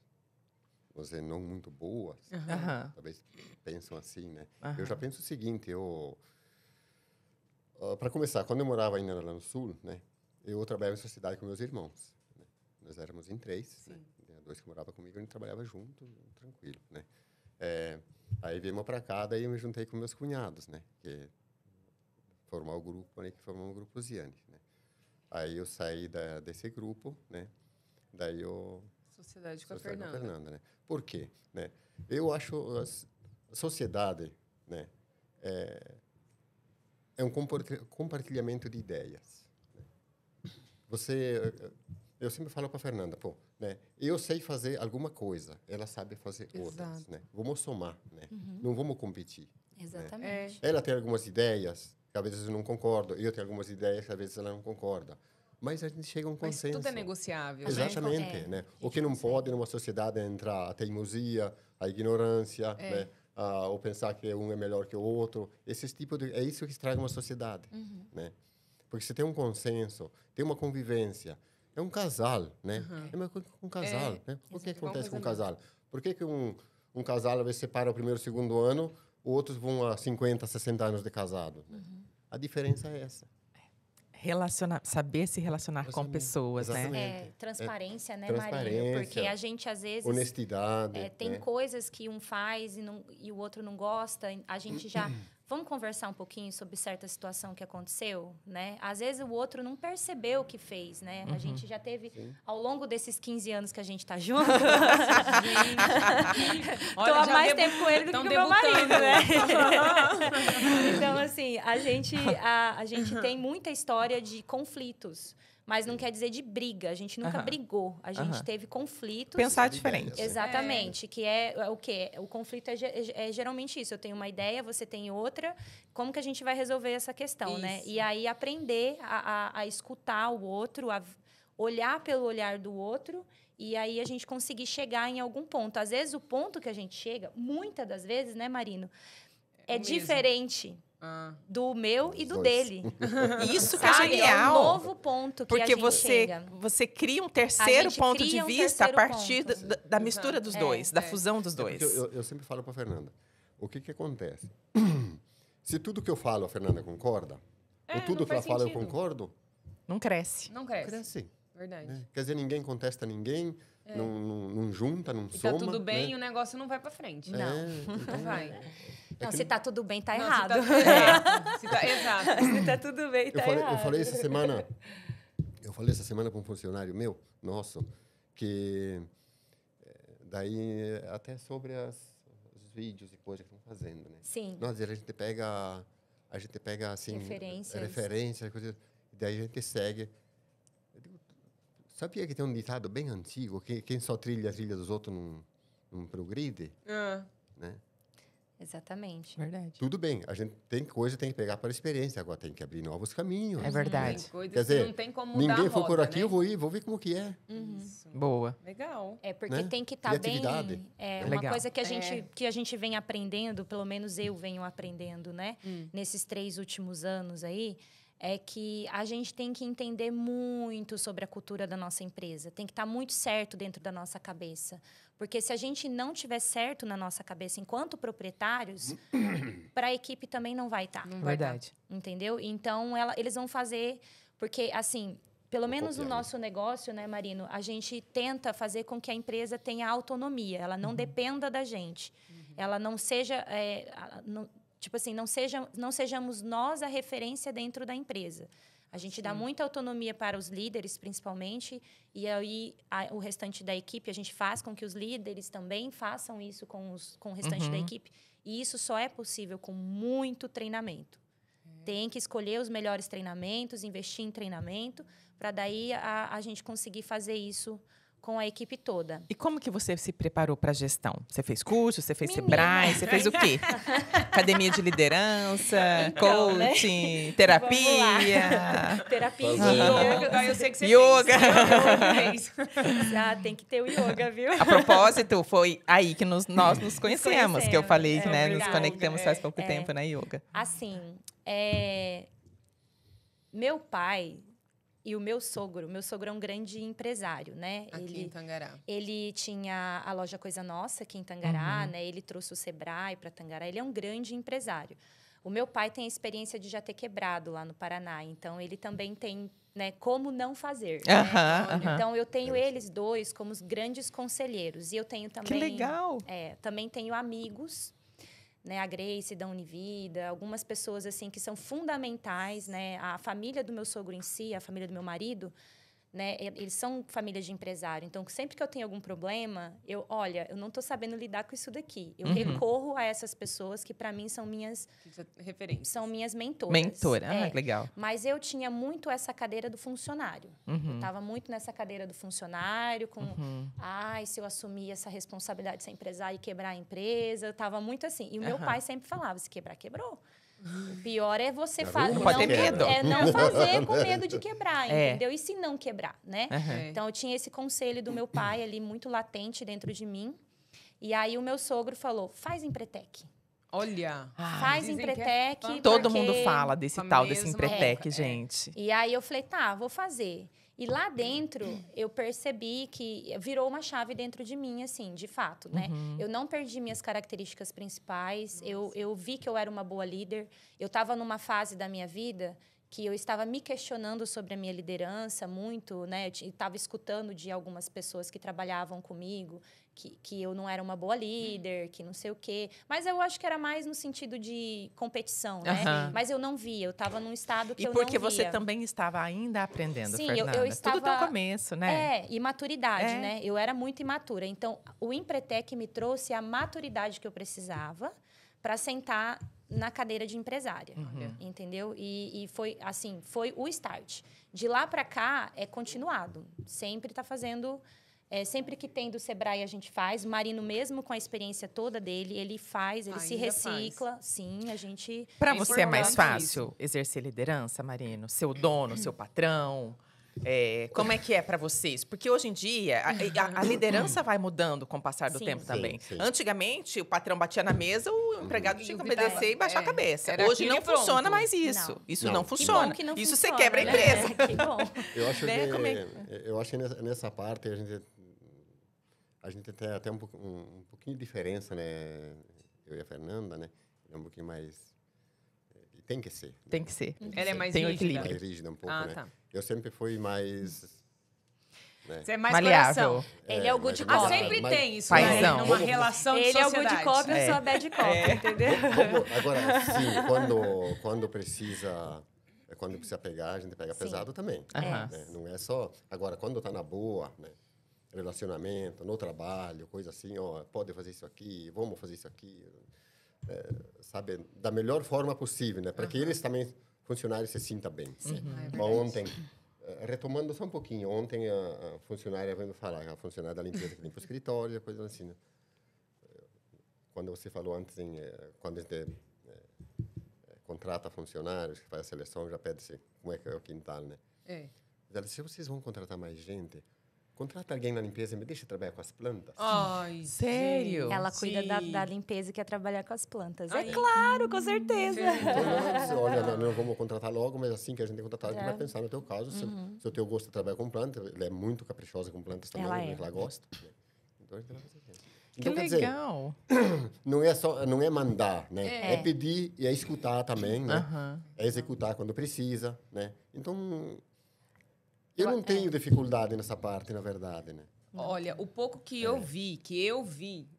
D: não muito boas,
B: Aham.
D: talvez pensam assim, né?
B: Aham.
D: Eu já penso o seguinte, para começar, quando eu morava ainda lá no Sul, né? Eu trabalhava em sociedade com meus irmãos. Né? Nós éramos em 3, né? 2 que moravam comigo, a gente trabalhava junto, tranquilo, né? Aí viemos para cá, daí eu me juntei com meus cunhados, né? Que formar o grupo, né? Que formou o grupo Ziane, né? Aí eu saí desse grupo, né? Daí eu
A: Sociedade com a
D: Sociedade com a
A: Fernanda.
D: Fernanda, né? Por quê? Né? Eu acho a sociedade, né? É um compartilhamento de ideias. Né? Eu sempre falo para a Fernanda, pô, né? Eu sei fazer alguma coisa, ela sabe fazer outras,
A: Exato.
D: né? Vamos somar, né? Não vamos competir.
C: Exatamente.
D: Ela tem algumas ideias que às vezes eu não concordo, eu tenho algumas ideias que às vezes ela não concorda. Mas a gente chega a um
A: Mas
D: consenso.
A: tudo é negociável, né?
D: Exatamente, né? O que não pode numa sociedade é entrar a teimosia, a ignorância, né? Ou pensar que um é melhor que o outro. É isso que estraga uma sociedade, né? Porque você tem um consenso, tem uma convivência. É um casal, né? É uma coisa com um casal, né? O que acontece com um casal? Por que um casal, às vezes, separa o primeiro e o segundo ano, outros vão a 50, 60 anos de casado? Né? A diferença é essa.
B: Saber se relacionar com pessoas, né?
D: Exatamente.
C: Transparência, né,
D: Transparência,
C: Marino? Porque a gente, às vezes...
D: Honestidade.
C: tem
D: né?
C: coisas que um faz e o outro não gosta. A gente já... Vamos conversar um pouquinho sobre certa situação que aconteceu, né? Às vezes o outro não percebeu o que fez, né? A gente já teve, ao longo desses 15 anos que a gente tá junto... Tô há mais tempo com ele do que com o meu marido, né? Então, assim, a gente tem muita história de conflitos. Mas não quer dizer de briga. A gente nunca brigou. A gente teve conflitos.
B: Pensar diferente.
C: Exatamente. Que é o quê? O conflito é geralmente isso. Eu tenho uma ideia, você tem outra. Como que a gente vai resolver essa questão, né? E aí aprender a escutar o outro, a olhar pelo olhar do outro. E aí a gente conseguir chegar em algum ponto. Às vezes, o ponto que a gente chega, muitas das vezes, né, Marino? É diferente do meu e do dele.
B: Isso que é
C: Sabe?
B: genial.
C: É um novo ponto que a
B: Porque
C: gente chega.
B: você cria um terceiro ponto de vista a partir
C: ponto.
B: da mistura dos dois, da fusão dos dois.
D: Eu sempre falo para a Fernanda, o que acontece? Se tudo que eu falo a Fernanda concorda, ou tudo que ela fala eu concordo,
B: Não cresce.
A: Não cresce.
D: cresce.
A: Verdade.
D: Né? Quer dizer, ninguém contesta ninguém, não junta, não
A: E
D: soma.
A: tá tudo bem
D: né?
A: e o negócio não vai pra frente.
C: Não.
A: Não vai.
C: Não, se tá tudo bem, tá
A: Não,
C: errado.
A: Exato.
C: Se tá tudo bem, tá errado.
D: Eu falei essa semana para um funcionário meu, nosso, que daí até sobre os vídeos e coisas que estão fazendo, né?
C: Sim.
D: Nós, a gente pega assim
C: Referências.
D: coisas, e daí a gente segue. Eu digo, sabia que tem um ditado bem antigo que quem só trilha a trilha dos outros não progride, né?
C: Exatamente.
B: Verdade.
D: Tudo bem, a gente tem que pegar para a experiência, agora tem que abrir novos caminhos.
B: É verdade.
A: Tem coisas
D: Quer dizer,
A: que não tem como mudar
D: ninguém
A: a
D: foi por
A: roda,
D: aqui,
A: né?
D: eu vou ir, vou ver como que é.
A: Isso.
B: Boa.
A: Legal.
C: É porque
D: Né?
C: tem que estar bem.
D: Criatividade.
C: Uma
B: Legal.
C: coisa que a gente vem aprendendo, pelo menos eu venho aprendendo, né? Nesses 3 últimos anos aí, é que a gente tem que entender muito sobre a cultura da nossa empresa. Tem que estar muito certo dentro da nossa cabeça. Porque se a gente não tiver certo na nossa cabeça enquanto proprietários, para a equipe também não vai estar.
B: Verdade.
C: Entendeu? Então, eles vão fazer... Porque, assim, pelo menos no nosso negócio, né, Marino, a gente tenta fazer com que a empresa tenha autonomia. Ela não dependa da gente. Ela não seja... Tipo assim, não sejamos nós a referência dentro da empresa. A gente dá muita autonomia para os líderes, principalmente, e aí o restante da equipe, a gente faz com que os líderes também façam isso com o restante da equipe. E isso só é possível com muito treinamento. Tem que escolher os melhores treinamentos, investir em treinamento, para daí a gente conseguir fazer isso com a equipe toda.
B: E como que você se preparou para a gestão? Você fez curso, você fez Sebrae, você fez o quê? Academia de liderança,
C: Então,
B: coaching, terapia.
C: Terapia e
A: Yoga, eu sei que você
B: Yoga.
A: fez.
C: tem que ter o yoga, viu?
B: A propósito, foi aí que nós nos conhecemos, que eu falei,
C: é
B: né? Nos
C: verdade.
B: conectamos faz pouco tempo na yoga.
C: Assim, meu pai e o meu sogro é um grande empresário, né?
A: Aqui em Tangará.
C: Ele tinha a loja Coisa Nossa aqui em Tangará, né? Ele trouxe o Sebrae para Tangará. Ele é um grande empresário. O meu pai tem a experiência de já ter quebrado lá no Paraná, então ele também tem, né, como não fazer. Né? Então eu tenho eles dois como os grandes conselheiros e eu tenho também.
B: Que legal!
C: Também tenho amigos, né, a Grace da Univida, algumas pessoas assim que são fundamentais, né? A família do meu sogro em si, a família do meu marido, né? Eles são família de empresário. Então, sempre que eu tenho algum problema, eu não estou sabendo lidar com isso daqui. Eu recorro a essas pessoas que para mim são minhas
A: referências.
C: São minhas mentoras.
B: Mentora, legal.
C: Mas eu tinha muito essa cadeira do funcionário. Eu estava muito nessa cadeira do funcionário, com se eu assumir essa responsabilidade de ser empresária e quebrar a empresa, eu estava muito assim. E o meu pai sempre falava: se quebrar, quebrou. O pior é você
B: não pode ter medo.
C: Não fazer com medo de quebrar, entendeu? E se não quebrar, né? Então, eu tinha esse conselho do meu pai ali muito latente dentro de mim. E aí, o meu sogro falou: faz Empretec.
A: Olha!
C: Faz Empretec.
B: Todo mundo fala desse tal, desse
A: mesma
B: Empretec, gente.
C: E aí, eu falei: tá, vou fazer. E lá dentro, eu percebi que virou uma chave dentro de mim, assim, de fato, né? Eu não perdi minhas características principais. Eu vi que eu era uma boa líder. Eu estava numa fase da minha vida que eu estava me questionando sobre a minha liderança muito, né? Eu estava escutando de algumas pessoas que trabalhavam comigo que eu não era uma boa líder, que não sei o quê. Mas eu acho que era mais no sentido de competição, né? Mas eu não via, eu estava num estado que eu não via.
B: E porque você também estava ainda aprendendo,
C: Sim,
B: Fernanda.
C: eu estava...
B: Tudo no começo, né?
C: E maturidade, né? Eu era muito imatura. Então, o Empretec me trouxe a maturidade que eu precisava para sentar na cadeira de empresária, entendeu? E foi assim, foi o start. De lá para cá, é continuado. Sempre está fazendo... sempre que tem do Sebrae, a gente faz. O Marino, mesmo com a experiência toda dele, ele faz, ele se recicla. Faz. Sim, a gente...
B: Para você é mais fácil exercer liderança, Marino? Ser o dono, seu patrão? Como é que é para vocês? Porque hoje em dia, a liderança vai mudando com o passar do tempo também.
D: Sim.
B: Antigamente, o patrão batia na mesa, o empregado tinha que obedecer e baixar a cabeça.
A: Era
B: Hoje não funciona mais isso.
C: Não.
B: Isso não funciona.
C: Que bom que não
B: isso
C: funciona,
B: você quebra a
C: né?
B: empresa.
C: Que bom.
D: Eu acho que nessa parte a gente tem até um pouquinho de diferença, né? Eu e a Fernanda, né? É um pouquinho mais... E tem que ser.
B: Tem que ser.
A: Ela é mais
B: tem
A: rígida.
B: equilíbrio.
D: Mais rígida um pouco, né?
A: Tá.
D: Eu sempre fui mais... Né?
A: Você é mais
B: maleável.
A: coração.
C: Ele é o good
D: mas-
C: cop.
A: Sempre
D: mas-
A: tem isso,
B: Paizão.
A: né? Numa relação de
C: Ele é o
A: sociedade.
C: good cop, eu sou a bad cop, entendeu?
D: Agora, sim, quando precisa pegar, a gente pega pesado também.
B: Aham.
D: Né? Não é só... Agora, quando tá na boa, né? Relacionamento, no trabalho, coisa assim, ó, pode fazer isso aqui, vamos fazer isso aqui. Sabe? Da melhor forma possível, né? Para que eles também, funcionários, se sintam bem. Ontem, retomando só um pouquinho, ontem a funcionária veio me falar, a funcionária da limpeza que limpa o escritório, coisa assim, né? Quando você falou antes, quando a gente contrata funcionários, que faz a seleção, já pede-se como é que é o quintal, né? Ela disse: se vocês vão contratar mais gente, contrata alguém na limpeza e me deixa trabalhar com as plantas.
A: Ai,
B: Sério?
A: gente.
C: Ela cuida da limpeza e quer trabalhar com as plantas.
A: Ai,
C: É claro, com certeza.
D: Então, ela disse, olha, não vamos contratar logo, mas assim que a gente contratar, a gente vai pensar no teu caso. Se o teu gosto é trabalhar com planta, ela é muito caprichosa com plantas também,
C: Ela
D: né,
C: é.
D: que ela gosta. Né? Então, a gente vai fazer isso.
B: Que
D: Então, quer dizer,
B: legal.
D: não é mandar, né? É pedir e é escutar também, né? É executar quando precisa, né? Então, eu não tenho dificuldade nessa parte, na verdade, né?
A: Olha, o pouco que eu vi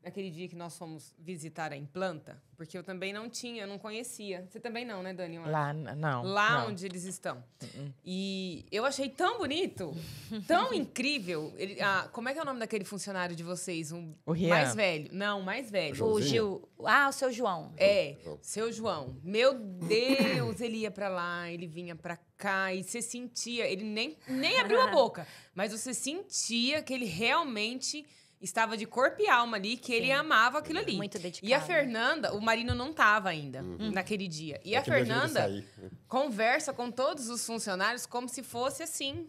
A: naquele dia que nós fomos visitar a Implanta, porque eu também não conhecia. Você também não, né, Dani?
B: Lá, não.
A: Lá
B: não.
A: onde eles estão. E eu achei tão bonito, tão incrível. Como é que é o nome daquele funcionário de vocês?
B: O Rian.
A: Mais velho. Não, mais velho.
C: O
D: Joãozinho?
C: Gil. Ah, o seu João.
A: Seu João. Meu Deus, ele ia pra lá, ele vinha pra cá e você sentia, ele nem abriu a boca, mas você sentia que ele realmente estava de corpo e alma ali, que ele amava aquilo ali.
C: Muito dedicado.
A: E a Fernanda, o Marino não estava ainda naquele dia. E a
D: que me ajuda a
A: Fernanda
D: sair, né?
A: conversa com todos os funcionários como se fosse assim.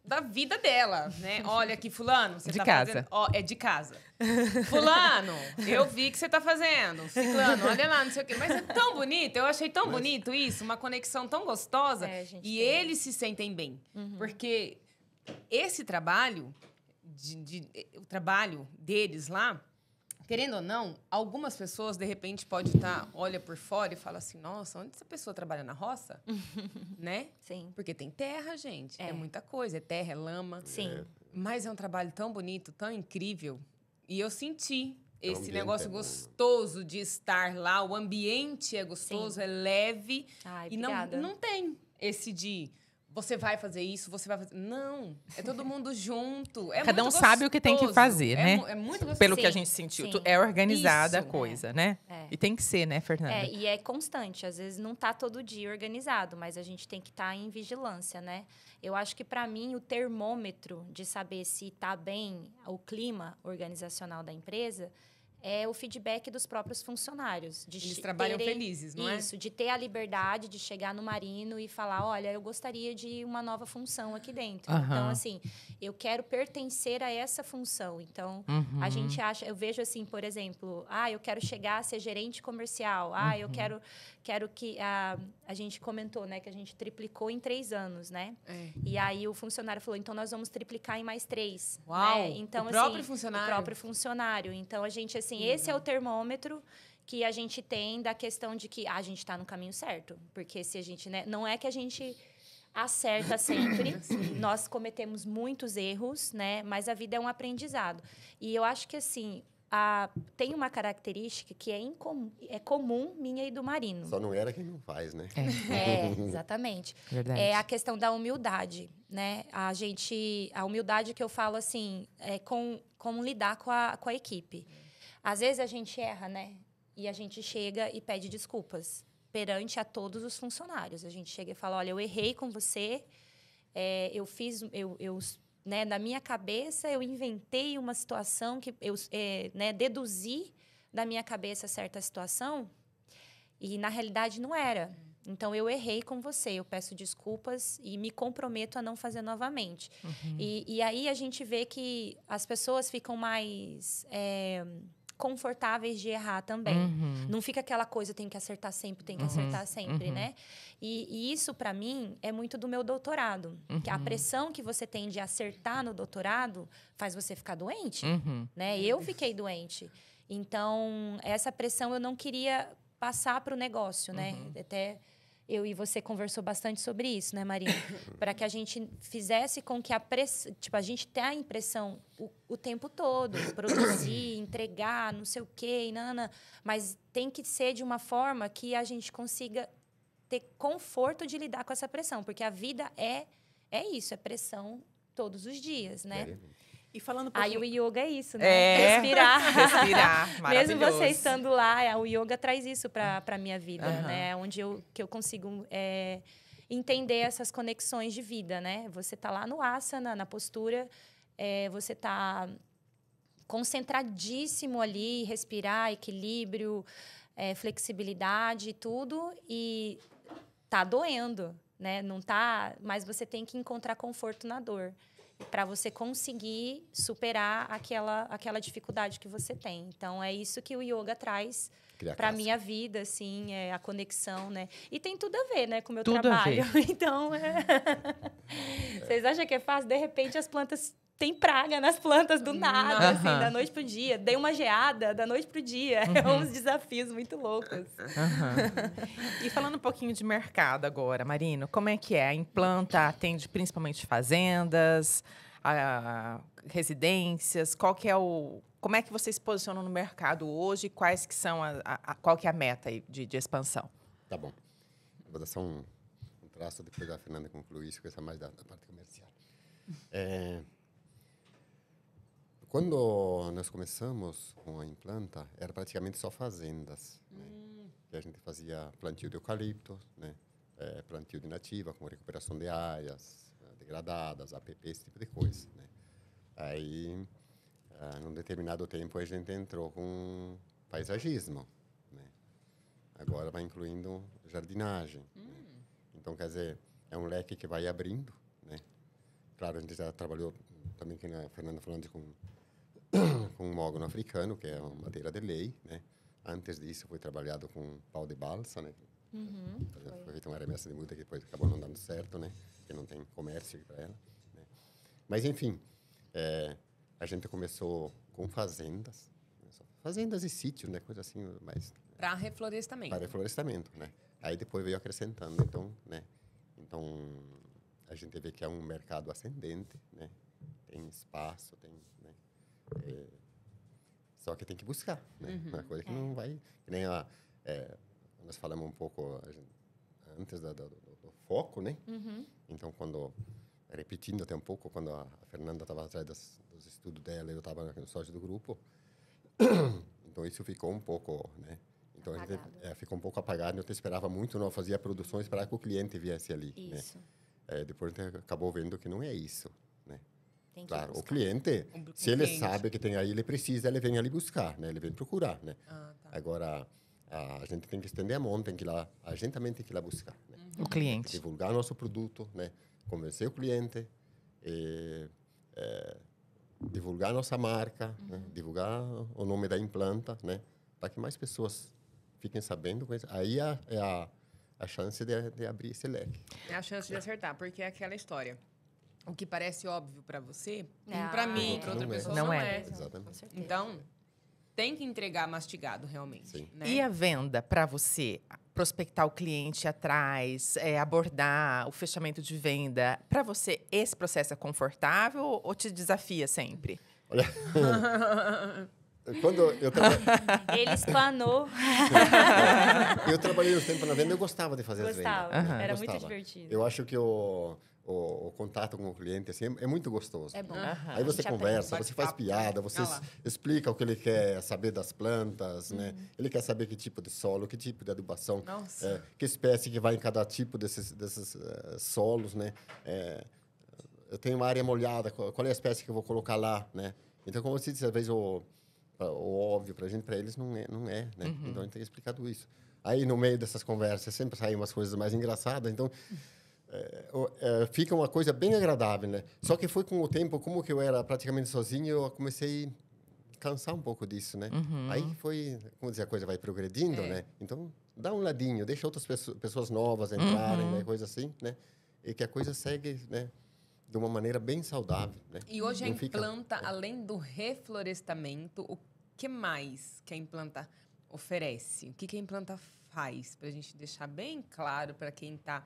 A: Da vida dela, né? Olha aqui, fulano, você
B: De
A: tá
B: casa.
A: fazendo... Ó, é de casa. Fulano, eu vi que você tá fazendo. Ciclano, olha lá, não sei o quê. Mas é tão bonito, eu achei tão bonito isso, uma conexão tão gostosa.
C: Gente,
A: e eles se sentem bem. Porque esse trabalho, o trabalho deles lá, querendo ou não, algumas pessoas, de repente, pode estar, olha por fora e fala assim, nossa, onde essa pessoa trabalha na roça? Né?
C: Sim.
A: Porque tem terra, gente. É muita coisa. É terra, é lama.
C: Sim.
A: Mas é um trabalho tão bonito, tão incrível. E eu senti esse
D: ambiente
A: negócio
D: é bom, né?
A: gostoso de estar lá. O ambiente é gostoso, é leve.
C: Ai,
A: e
C: obrigada.
A: não tem esse de... Você vai fazer isso, você vai fazer... Não, é todo mundo junto. É
B: Cada um
A: muito
B: sabe o que tem que
A: gostoso.
B: fazer, né?
A: É muito gostoso.
B: Pelo que a
C: Sim,
B: gente sentiu.
C: sim.
B: É organizada
A: Isso.
B: a coisa, né?
C: É.
B: E tem que ser, né, Fernanda?
C: E é constante. Às vezes não tá todo dia organizado, mas a gente tem que estar em vigilância, né? Eu acho que, para mim, o termômetro de saber se tá bem o clima organizacional da empresa é o feedback dos próprios funcionários.
A: Eles trabalham felizes, não é?
C: Isso, de ter a liberdade de chegar no Marino e falar, olha, eu gostaria de uma nova função aqui dentro. Então, assim, eu quero pertencer a essa função. Então, a gente acha... Eu vejo, assim, por exemplo, eu quero chegar a ser gerente comercial. Eu quero que... A gente comentou, né, que a gente triplicou em 3 anos, né? E aí, o funcionário falou, então, nós vamos triplicar em mais 3.
A: Uau!
C: Né? Então,
A: o próprio
C: assim,
A: funcionário?
C: O próprio funcionário. Então, a gente, assim, esse é o termômetro que a gente tem da questão de que a gente está no caminho certo. Porque se a gente, né, não é que a gente acerta sempre, nós cometemos muitos erros, né, mas a vida é um aprendizado. E eu acho que, assim, tem tem que é comum minha e do Marino.
D: Só não era quem não faz, né?
C: Exatamente.
B: Verdade.
C: É a questão da humildade, né? A humildade que eu falo, assim, é como lidar com a equipe. Às vezes a gente erra, né? E a gente chega e pede desculpas perante a todos os funcionários. A gente chega e fala, olha, eu errei com você, né, na minha cabeça, eu inventei uma situação que eu deduzi da minha cabeça certa situação e, na realidade, não era. Então, eu errei com você, eu peço desculpas e me comprometo a não fazer novamente. E aí a gente vê que as pessoas ficam mais confortáveis de errar também. Não fica aquela coisa, tem que acertar sempre, né? E isso, para mim, é muito do meu doutorado. Que a pressão que você tem de acertar no doutorado faz você ficar doente, né? Eu fiquei doente. Então, essa pressão eu não queria passar para o negócio, né? Até eu e você conversou bastante sobre isso, né, Marina? Para que a gente fizesse com que a gente tenha a impressão o tempo todo, produzir, entregar, não sei o quê, mas tem que ser de uma forma que a gente consiga ter conforto de lidar com essa pressão, porque a vida é isso, é pressão todos os dias, né?
B: E falando
C: Aí o yoga é isso, né? Respirar.
B: Respirar, maravilhoso.
C: Mesmo você estando lá, o yoga traz isso para a minha vida, né? Onde eu consigo entender essas conexões de vida, né? Você tá lá no asana, na postura, você tá concentradíssimo ali, respirar, equilíbrio, flexibilidade, tudo, e tá doendo, né? Não tá, mas você tem que encontrar conforto na dor. para você conseguir superar aquela dificuldade que você tem. Então, é isso que o yoga traz para a minha vida, assim, a conexão, né? E tem tudo a ver, né, com o meu trabalho. Então, vocês acham que é fácil? De repente, as plantas... Tem praga nas plantas do nada, assim, da noite pro dia. Dei uma geada da noite pro dia. É uns desafios muito loucos.
B: E falando um pouquinho de mercado agora, Marino, como é que é? A Implanta atende principalmente fazendas, residências? Como é que vocês se posicionam no mercado hoje? Quais que são qual que é a meta aí de expansão?
D: Tá bom. Eu vou dar só um traço, depois a Fernanda concluir isso, com essa mais da parte comercial. Quando nós começamos com a Implanta, era praticamente só fazendas. Né? Que a gente fazia plantio de eucalipto, né? Plantio de nativa, com recuperação de áreas degradadas, APP, esse tipo de coisa. Né? Aí, num determinado tempo, a gente entrou com paisagismo. Né? Agora vai incluindo jardinagem. Né? Então, quer dizer, é um leque que vai abrindo. Né? Claro, a gente já trabalhou também, que a Fernanda falando com mogno africano, que é uma madeira de lei, né? Antes disso, foi trabalhado com pau de balsa, né? Foi feita uma remessa de muda que depois acabou não dando certo, né? Porque não tem comércio para ela. Né? Mas, enfim, a gente começou com fazendas, né? Fazendas e sítios, né? Coisa assim, mais...
A: Para reflorestamento.
D: Para reflorestamento, né? Aí depois veio acrescentando, então, né? Então, a gente vê que é um mercado ascendente, né? Tem espaço, tem... Né? Só que tem que buscar, né? Uma coisa que não vai... Que nem nós falamos um pouco antes do foco, né? Então, repetindo até um pouco, quando a Fernanda estava atrás dos estudos dela, eu estava no sócio do grupo, então isso ficou um pouco, né? Então, a gente, ficou um pouco apagado, eu esperava muito, não fazia produções para que o cliente viesse ali,
C: isso.
D: Né? Depois a gente acabou vendo que não é isso, né? Claro, o
C: cliente,
D: se ele sabe que tem aí, ele precisa, ele vem ali buscar, né? Ele vem procurar, né?
A: Tá.
D: Agora, a gente tem que estender a mão, a gente também tem que ir lá buscar, né?
B: O cliente.
D: Divulgar nosso produto, né? Convencer o cliente, divulgar nossa marca, né? Divulgar o nome da Implanta, né? Para que mais pessoas fiquem sabendo. Aí é a chance de abrir esse leque.
A: É a chance de acertar, porque é aquela história. O que parece óbvio para você,
C: Ah,
A: para mim, para outra pessoa,
B: não
A: não
B: é.
A: é.
D: Exatamente.
A: Então, tem que entregar mastigado, realmente.
D: Sim.
A: Né?
B: E a venda para você? Prospectar o cliente atrás, abordar o fechamento de venda. Para você, esse processo é confortável ou te desafia sempre?
D: Olha, quando eu
C: Ele espanou.
D: eu trabalhei um tempo na venda, eu gostava de fazer as
C: Gostava.
D: vendas.
C: Era
D: Gostava.
C: muito divertido.
D: Eu acho que o contato com o cliente assim, é muito gostoso.
C: É bom.
D: Aí você
C: A gente
D: conversa,
A: aprende.
D: você faz
A: Bate-papo.
D: piada, você
A: Ah lá.
D: explica o que ele quer saber das plantas, né? Ele quer saber que tipo de solo, que tipo de adubação,
A: Nossa.
D: que espécie que vai em cada tipo desses solos, né? Eu tenho uma área molhada, qual é a espécie que eu vou colocar lá, né? Então, como você disse, às vezes o óbvio para eles não é, né? Então, a gente tem que explicar tudo isso. Aí, no meio dessas conversas, sempre saem umas coisas mais engraçadas, então... fica uma coisa bem agradável, né? Só que foi com o tempo, como que eu era praticamente sozinho, eu comecei a cansar um pouco disso, né? Aí foi, como dizer, a coisa vai progredindo, né? Então, dá um ladinho, deixa outras pessoas novas entrarem, né? Coisa assim, né? E que a coisa segue, né? De uma maneira bem saudável, né?
A: E hoje a
D: Não fica-
A: Implanta, além do reflorestamento, o que mais que a Implanta oferece? O que a Implanta faz? Para a gente deixar bem claro para quem está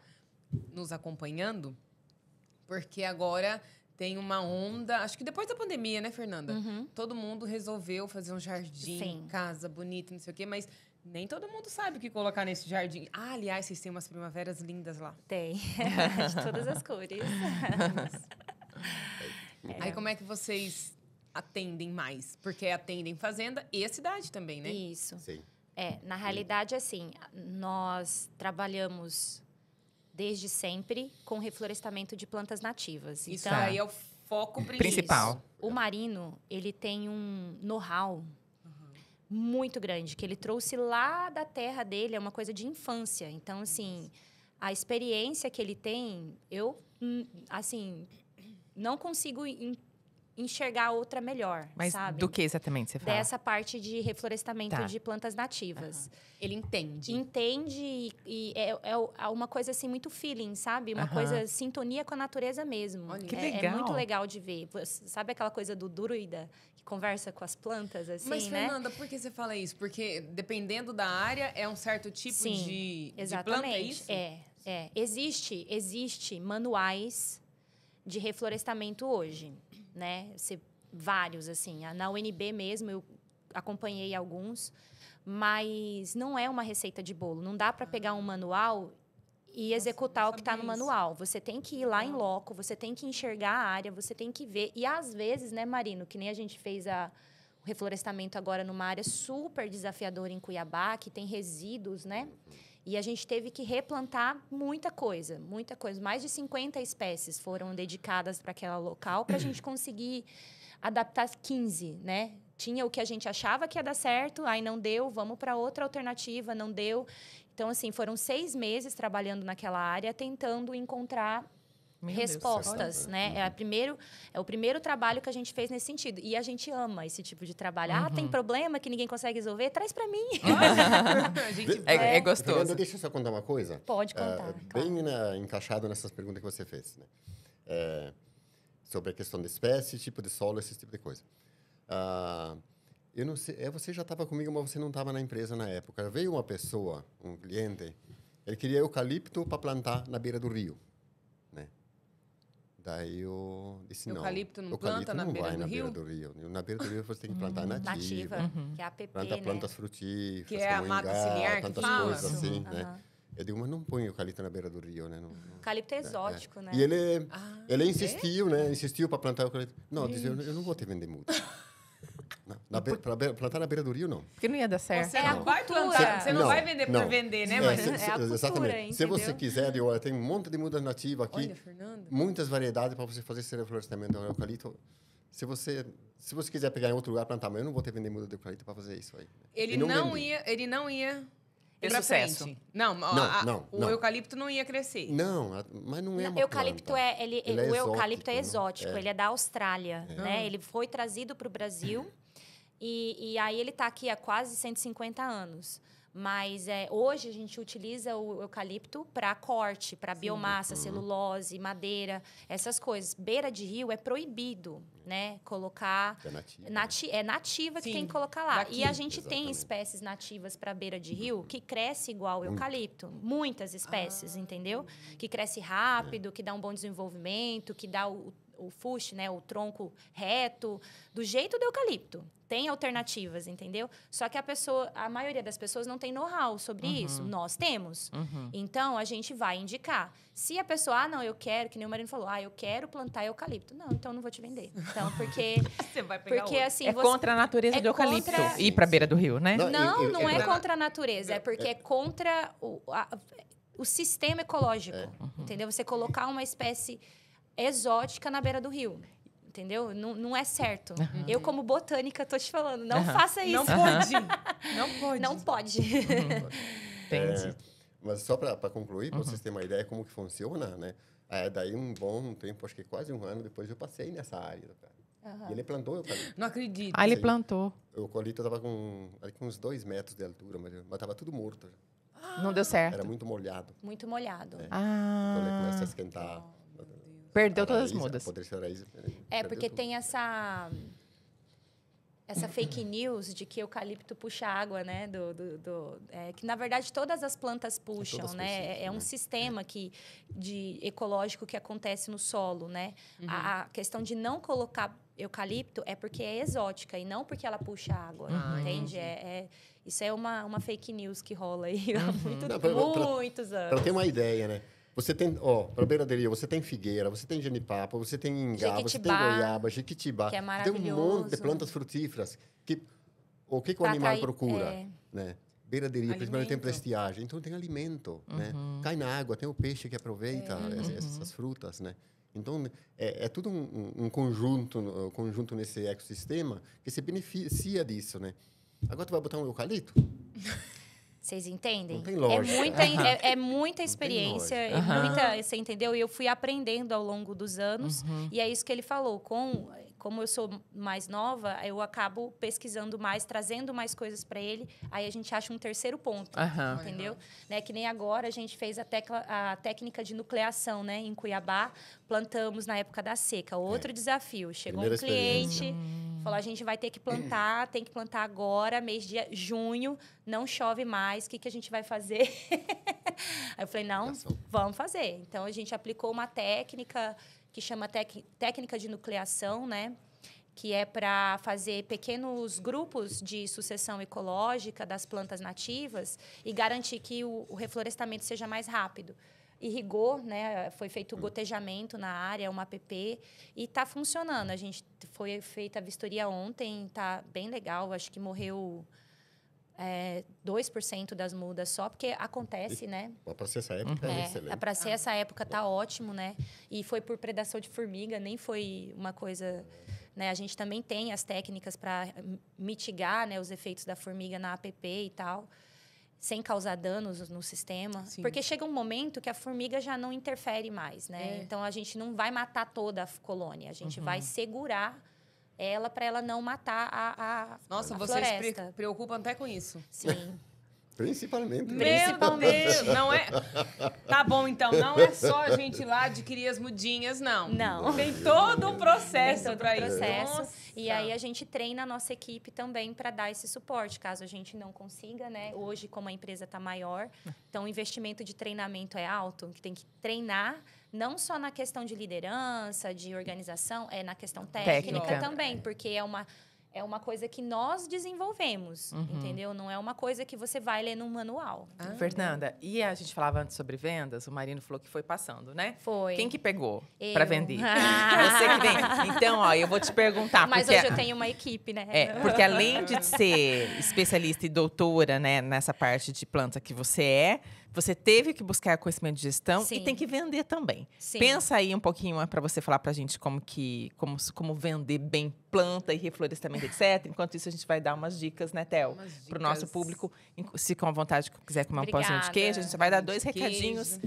A: nos acompanhando. Porque agora tem uma onda... Acho que depois da pandemia, né, Fernanda? Todo mundo resolveu fazer um jardim,
C: Sim.
A: casa bonita, não sei o quê. Mas nem todo mundo sabe o que colocar nesse jardim. Ah, aliás, vocês têm umas primaveras lindas lá.
C: Tem. De todas as cores.
A: Aí como é que vocês atendem mais? Porque atendem fazenda e a cidade também, né?
C: Isso.
D: Sim.
C: Na realidade, assim, nós trabalhamos desde sempre com reflorestamento de plantas nativas.
A: Isso
C: Então,
A: aí é o foco
B: Principal.
C: isso. O Marino, ele tem um know-how muito grande, que ele trouxe lá da terra dele, é uma coisa de infância. Então, assim, a experiência que ele tem, assim, não consigo enxergar outra melhor,
B: Mas
C: sabe?
B: do que exatamente você fala?
C: Dessa parte de reflorestamento
B: Tá.
C: de plantas nativas.
A: Ele entende.
C: Entende e é uma coisa assim muito feeling, sabe? Uma coisa sintonia com a natureza mesmo.
A: Olha,
B: que
C: É
B: legal.
C: muito legal de ver. Sabe aquela coisa do druida que conversa com as plantas assim,
A: Mas,
C: né?
A: Fernanda, por que você fala isso? Porque dependendo da área, é um certo tipo
C: Sim,
A: de
C: exatamente.
A: planta, é isso?
C: Existe manuais de reflorestamento hoje, né? Vários, assim. Na UNB mesmo, eu acompanhei alguns, mas não é uma receita de bolo. Não dá para pegar um manual e executar o que está no manual. Você tem que ir lá em loco, você tem que enxergar a área, você tem que ver. E, às vezes, né, Marino, que nem a gente fez o reflorestamento agora numa área super desafiadora em Cuiabá, que tem resíduos, né? E a gente teve que replantar muita coisa, muita coisa. Mais de 50 espécies foram dedicadas para aquele local para a gente conseguir adaptar 15, né? Tinha o que a gente achava que ia dar certo, aí não deu, vamos para outra alternativa, não deu. Então, assim, foram 6 meses trabalhando naquela área, tentando encontrar respostas, né? É o primeiro trabalho que a gente fez nesse sentido. E a gente ama esse tipo de trabalho. Ah, tem problema que ninguém consegue resolver? Traz para mim.
A: A gente
B: É gostoso.
D: Fernanda, deixa eu só contar uma coisa.
C: Pode contar,
D: Bem encaixado nessas perguntas que você fez, né? Sobre a questão de espécie, tipo de solo, esse tipo de coisa. Eu não sei, você já estava comigo, mas você não estava na empresa na época. Veio uma pessoa, um cliente, ele queria eucalipto para plantar na beira do rio, né? Daí eu disse, não.
A: Eucalipto não planta na beira do rio?
D: Na beira do rio você tem que plantar nativa.
C: Que é a APP,
D: Planta
C: né?
D: plantas frutíferas,
A: Que é a
D: como
A: mata
D: ingá,
A: ciliar que
D: tantas
A: fala?
D: coisas assim, né? Eu digo, mas não põe eucalipto na beira do rio, né?
C: Eucalipto é exótico, né?
D: E ele insistiu, né? Insistiu para plantar eucalipto. Não, eu disse, eu não vou te vender muda. Para plantar na beira do rio, não.
B: Porque não ia dar certo.
A: Você não vai
C: cultura.
A: plantar, você não
D: Não,
A: vai vender por
D: não.
A: vender, né, Marina?
C: É a cultura,
D: exatamente. Se você
C: entendeu?
D: quiser, olha, tem um monte de muda nativa aqui.
A: Olha, Fernanda.
D: Muitas variedades para você fazer esse reflorestamento do eucalipto. Se você quiser pegar em outro lugar plantar, mas eu não vou te vender muda de eucalipto para fazer isso aí.
A: Ele
D: E
A: não
D: vendi.
A: ia
B: Ter
A: pra
B: sucesso.
A: frente. Não, o eucalipto não ia crescer.
D: Não, mas não é uma
C: Eucalipto
D: planta.
C: o eucalipto é
D: exótico,
C: exótico,
D: né?
C: ele é da Austrália, né? Ele foi trazido para o Brasil e aí ele está aqui há quase 150 anos. Mas hoje a gente utiliza o eucalipto para corte, para biomassa, celulose, madeira, essas coisas. Beira de rio é proibido, né? Colocar... É nativa que tem que colocar lá.
A: Daqui.
C: E a gente tem
D: Exatamente.
C: espécies nativas para beira de rio que cresce igual o eucalipto. Muitas espécies, entendeu? Que cresce rápido, que dá um bom desenvolvimento, que dá o fuste, né, o tronco reto, do jeito do eucalipto. Tem alternativas, entendeu? Só que a maioria das pessoas não tem know-how sobre isso. Nós temos. Então, a gente vai indicar. Se a pessoa, não, eu quero, que nem o Marino falou, eu quero plantar eucalipto. Não, então não vou te vender. Então, porque...
A: Você vai pegar
C: porque,
A: outro.
C: assim,
B: É contra a natureza
C: é
B: do eucalipto.
C: contra-
B: Ir pra beira do rio, né?
C: Não é
A: pra-
C: contra a natureza. É porque é contra o sistema ecológico. Entendeu? Você colocar uma espécie exótica na beira do rio. Entendeu? Não é certo. Eu, como botânica, tô te falando, não faça isso.
A: Não pode. Não pode.
C: Não pode.
B: Entendi.
D: Mas só para concluir, para vocês terem uma ideia como que funciona, né? Daí um bom tempo, acho que quase um ano depois, eu passei nessa área. Cara. E ele plantou eucalipto.
A: Não acredito.
B: Aí ele
D: Sim.
B: plantou.
D: O eucalipto estava com uns 2 metros de altura, mas estava tudo morto.
B: Não deu certo.
D: Era muito molhado.
C: Muito molhado.
D: Então ele começa a esquentar.
B: Perdeu
D: A
B: todas as
D: raiz,
B: mudas.
D: apodreceu a raiz,
C: Porque
D: tudo.
C: tem essa fake news de que eucalipto puxa água, né? Que, na verdade, todas as plantas puxam,
D: Todas
C: né?
D: precisam,
C: É um
D: né?
C: sistema ecológico que acontece no solo, né? A questão de não colocar eucalipto é porque é exótica e não porque ela puxa água, entende? Isso é uma fake news que rola aí há muitos anos.
D: Para ter uma ideia, né? Você tem, para beira do rio, você tem figueira, você tem genipapo, você tem ingá, você tem
C: Jequitibá,
D: goiaba, jequitibá.
C: que é
D: Tem um monte de
C: maravilhoso.
D: plantas frutíferas. O que o
C: Pra
D: animal
C: atrair-
D: procura? Né? Beira de rio, principalmente tem
A: Alimento.
D: prestiagem. Então, tem alimento. Né? Cai na água, tem o peixe que aproveita essas frutas. Né? Então, é tudo um conjunto nesse ecossistema que se beneficia disso. Né? Agora, tu vai botar um eucalipto?
C: Vocês entendem?
D: Não tem lógica.
C: É muita experiência, você entendeu? E eu fui aprendendo ao longo dos anos. E é isso que ele falou. Como eu sou mais nova, eu acabo pesquisando mais, trazendo mais coisas para ele. Aí a gente acha um terceiro ponto, entendeu? Né, que nem agora a gente fez a técnica de nucleação, né? Em Cuiabá, plantamos na época da seca. Outro desafio. Chegou um cliente, falou, a gente vai ter que plantar, tem que plantar agora, mês de junho, não chove mais, o que a gente vai fazer? Aí eu falei, não, vamos fazer. Então, a gente aplicou uma técnica que chama técnica de nucleação, né? Que é para fazer pequenos grupos de sucessão ecológica das plantas nativas e garantir que o reflorestamento seja mais rápido. Irrigou, né? Foi feito gotejamento na área, uma APP, e está funcionando. A gente foi feita a vistoria ontem, está bem legal. Acho que morreu 2% das mudas só, porque acontece, né?
D: Para ser essa época é excelente.
C: Para ser essa época tá ótimo, né? E foi por predação de formiga, nem foi uma coisa... Né? A gente também tem as técnicas para mitigar, né, os efeitos da formiga na APP e tal, sem causar danos no sistema. Sim. Porque chega um momento que a formiga já não interfere mais, né? Então, a gente não vai matar toda a colônia. A gente vai segurar ela para ela não matar a
A: Nossa,
C: floresta.
A: Vocês se preocupam até com isso.
C: Sim.
D: Principalmente.
A: Principalmente. Não é... Tá bom, então. Não é só a gente ir lá adquirir as mudinhas, não.
C: Não.
A: Tem todo um processo para isso.
C: Nossa. E aí, a gente treina a nossa equipe também para dar esse suporte, caso a gente não consiga, né? Hoje, como a empresa está maior, então o investimento de treinamento é alto, que tem que treinar não só na questão de liderança, de organização, é na questão técnica também, porque é uma coisa que nós desenvolvemos, entendeu? Não é uma coisa que você vai ler num manual.
B: Fernanda, e a gente falava antes sobre vendas, o Marino falou que foi passando, né?
C: Foi.
B: Quem que pegou para vender? Você que vem. Então, ó, eu vou te perguntar.
C: Mas hoje eu tenho uma equipe, né?
B: Porque além de ser especialista e doutora, né, nessa parte de planta que você teve que buscar conhecimento de gestão e tem que vender também.
C: Sim.
B: Pensa aí um pouquinho para você falar para a gente como vender bem planta e reflorestamento, etc. Enquanto isso, a gente vai dar umas dicas, né, Theo? Para o nosso público. Se com vontade quiser comer um pãozinho de queijo, a gente vai dar 2 recadinhos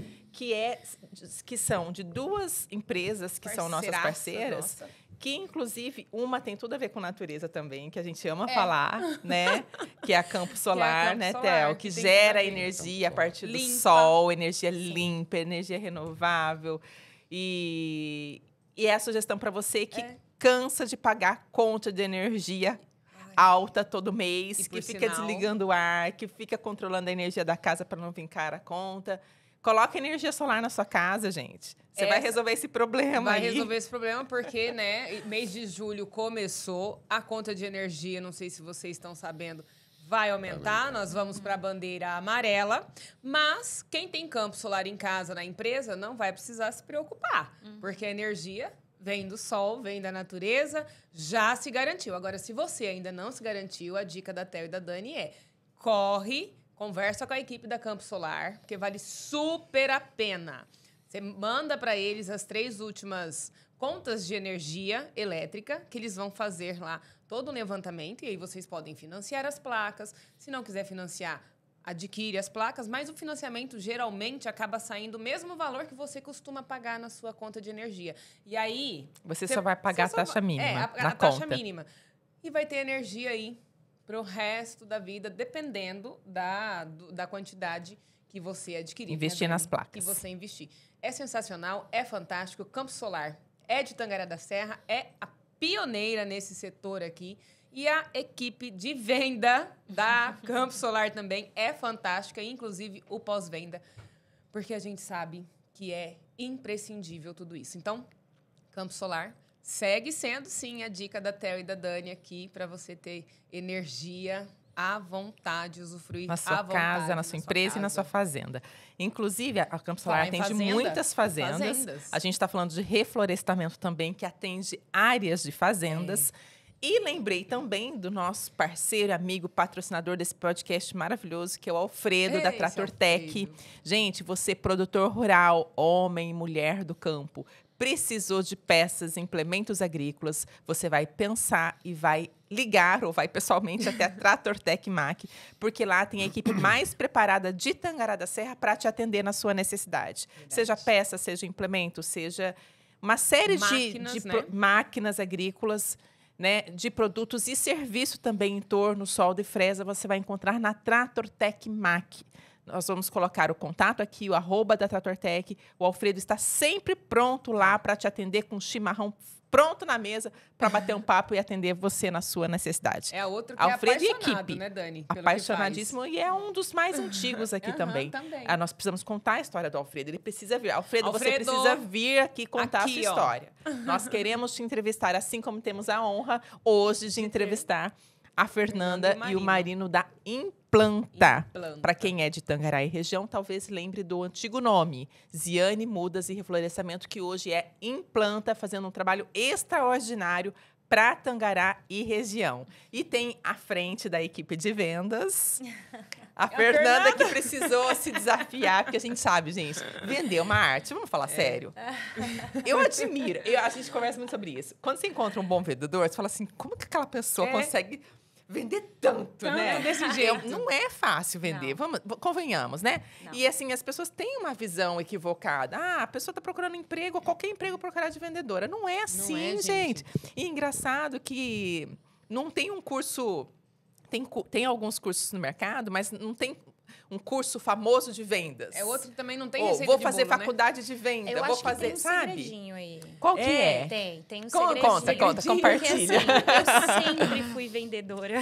B: que são de 2 empresas que são nossas parceiras. Que, inclusive, uma tem tudo a ver com natureza também, que a gente ama falar, né? Que é a Campo Solar, né, Theo? Que gera energia a partir do sol, energia limpa, energia renovável. E é a sugestão para você que cansa de pagar conta de energia alta todo mês, que fica desligando o ar, que fica controlando a energia da casa para não vir cara a conta. Coloca energia solar na sua casa, gente. Você vai resolver esse problema
A: Vai resolver esse problema porque, né, mês de julho começou, a conta de energia, não sei se vocês estão sabendo, vai aumentar. Nós vamos para a bandeira amarela. Mas quem tem campo solar em casa, na empresa, não vai precisar se preocupar. Porque a energia vem do sol, vem da natureza, já se garantiu. Agora, se você ainda não se garantiu, a dica da Theo e da Dani é: conversa com a equipe da Campo Solar, porque vale super a pena. Você manda para eles as 3 últimas contas de energia elétrica, que eles vão fazer lá todo o levantamento, e aí vocês podem financiar as placas. Se não quiser financiar, adquire as placas, mas o financiamento geralmente acaba saindo o mesmo valor que você costuma pagar na sua conta de energia. E aí...
B: Você só vai pagar a taxa mínima na conta. A
A: taxa mínima. E vai ter energia aí para o resto da vida, dependendo da quantidade que você adquirir.
B: Investir nas placas.
A: Que você investir. É sensacional, é fantástico. O Campo Solar é de Tangará da Serra, é a pioneira nesse setor aqui. E a equipe de venda da Campo Solar também é fantástica, inclusive o pós-venda, porque a gente sabe que é imprescindível tudo isso. Então, Campo Solar segue sendo, sim, a dica da Theo e da Dani aqui para você ter energia à vontade, usufruir
B: na sua casa, na sua empresa e na sua fazenda. Inclusive, a Campo Solar atende muitas fazendas. A gente está falando de reflorestamento também, que atende áreas de fazendas. E lembrei também do nosso parceiro, amigo, patrocinador desse podcast maravilhoso, que é o Alfredo, da Trator Tech. Gente, você, produtor rural, homem e mulher do campo, Precisou de peças, implementos agrícolas, você vai pensar e vai ligar ou vai pessoalmente até a TratorTech Mac, porque lá tem a equipe mais preparada de Tangará da Serra para te atender na sua necessidade.
A: Verdade.
B: Seja peça, seja implemento, seja uma série
A: Máquinas, né?
B: máquinas agrícolas, né, de produtos e serviço também em torno, solda e fresa, você vai encontrar na TratorTech Mac. Nós vamos colocar o contato aqui, o @ da TratorTech. O Alfredo está sempre pronto lá para te atender com chimarrão pronto na mesa para bater um papo e atender você na sua necessidade.
A: É outro que
B: Alfredo
A: é
B: e
A: apaixonado,
B: equipe.
A: né, Dani?
B: Apaixonadíssimo e é um dos mais antigos aqui também. Nós precisamos contar a história do Alfredo. Ele precisa vir. Alfredo, você precisa vir aqui contar
A: aqui,
B: a sua história. Nós queremos te entrevistar, assim como temos a honra hoje de entrevistar a Fernanda e o Marino da Implanta. Para quem é de Tangará e região, talvez lembre do antigo nome, Ziane Mudas e Reflorestamento, que hoje é Implanta, fazendo um trabalho extraordinário para Tangará e região. E tem à frente da equipe de vendas a Fernanda, que precisou se desafiar, porque a gente sabe, gente, vender é uma arte. Vamos falar sério? Eu admiro. A gente conversa muito sobre isso. Quando você encontra um bom vendedor, você fala assim, como que aquela pessoa consegue vender tanto, né?
A: Desse jeito.
B: Não é fácil vender, convenhamos, né?
C: Não.
B: E assim, as pessoas têm uma visão equivocada. A pessoa está procurando emprego, qualquer emprego procurará de vendedora. Não é assim, gente. E engraçado que não tem um curso... Tem alguns cursos no mercado, mas não tem um curso famoso de vendas.
A: É outro que também não tem
B: Vou fazer faculdade de venda,
C: Eu
B: vou
C: acho
B: fazer,
C: que tem um
B: sabe?
C: segredinho aí.
B: Qual que é?
C: Tem um segredinho.
B: Conta, compartilha.
C: Porque, assim, eu sempre fui vendedora.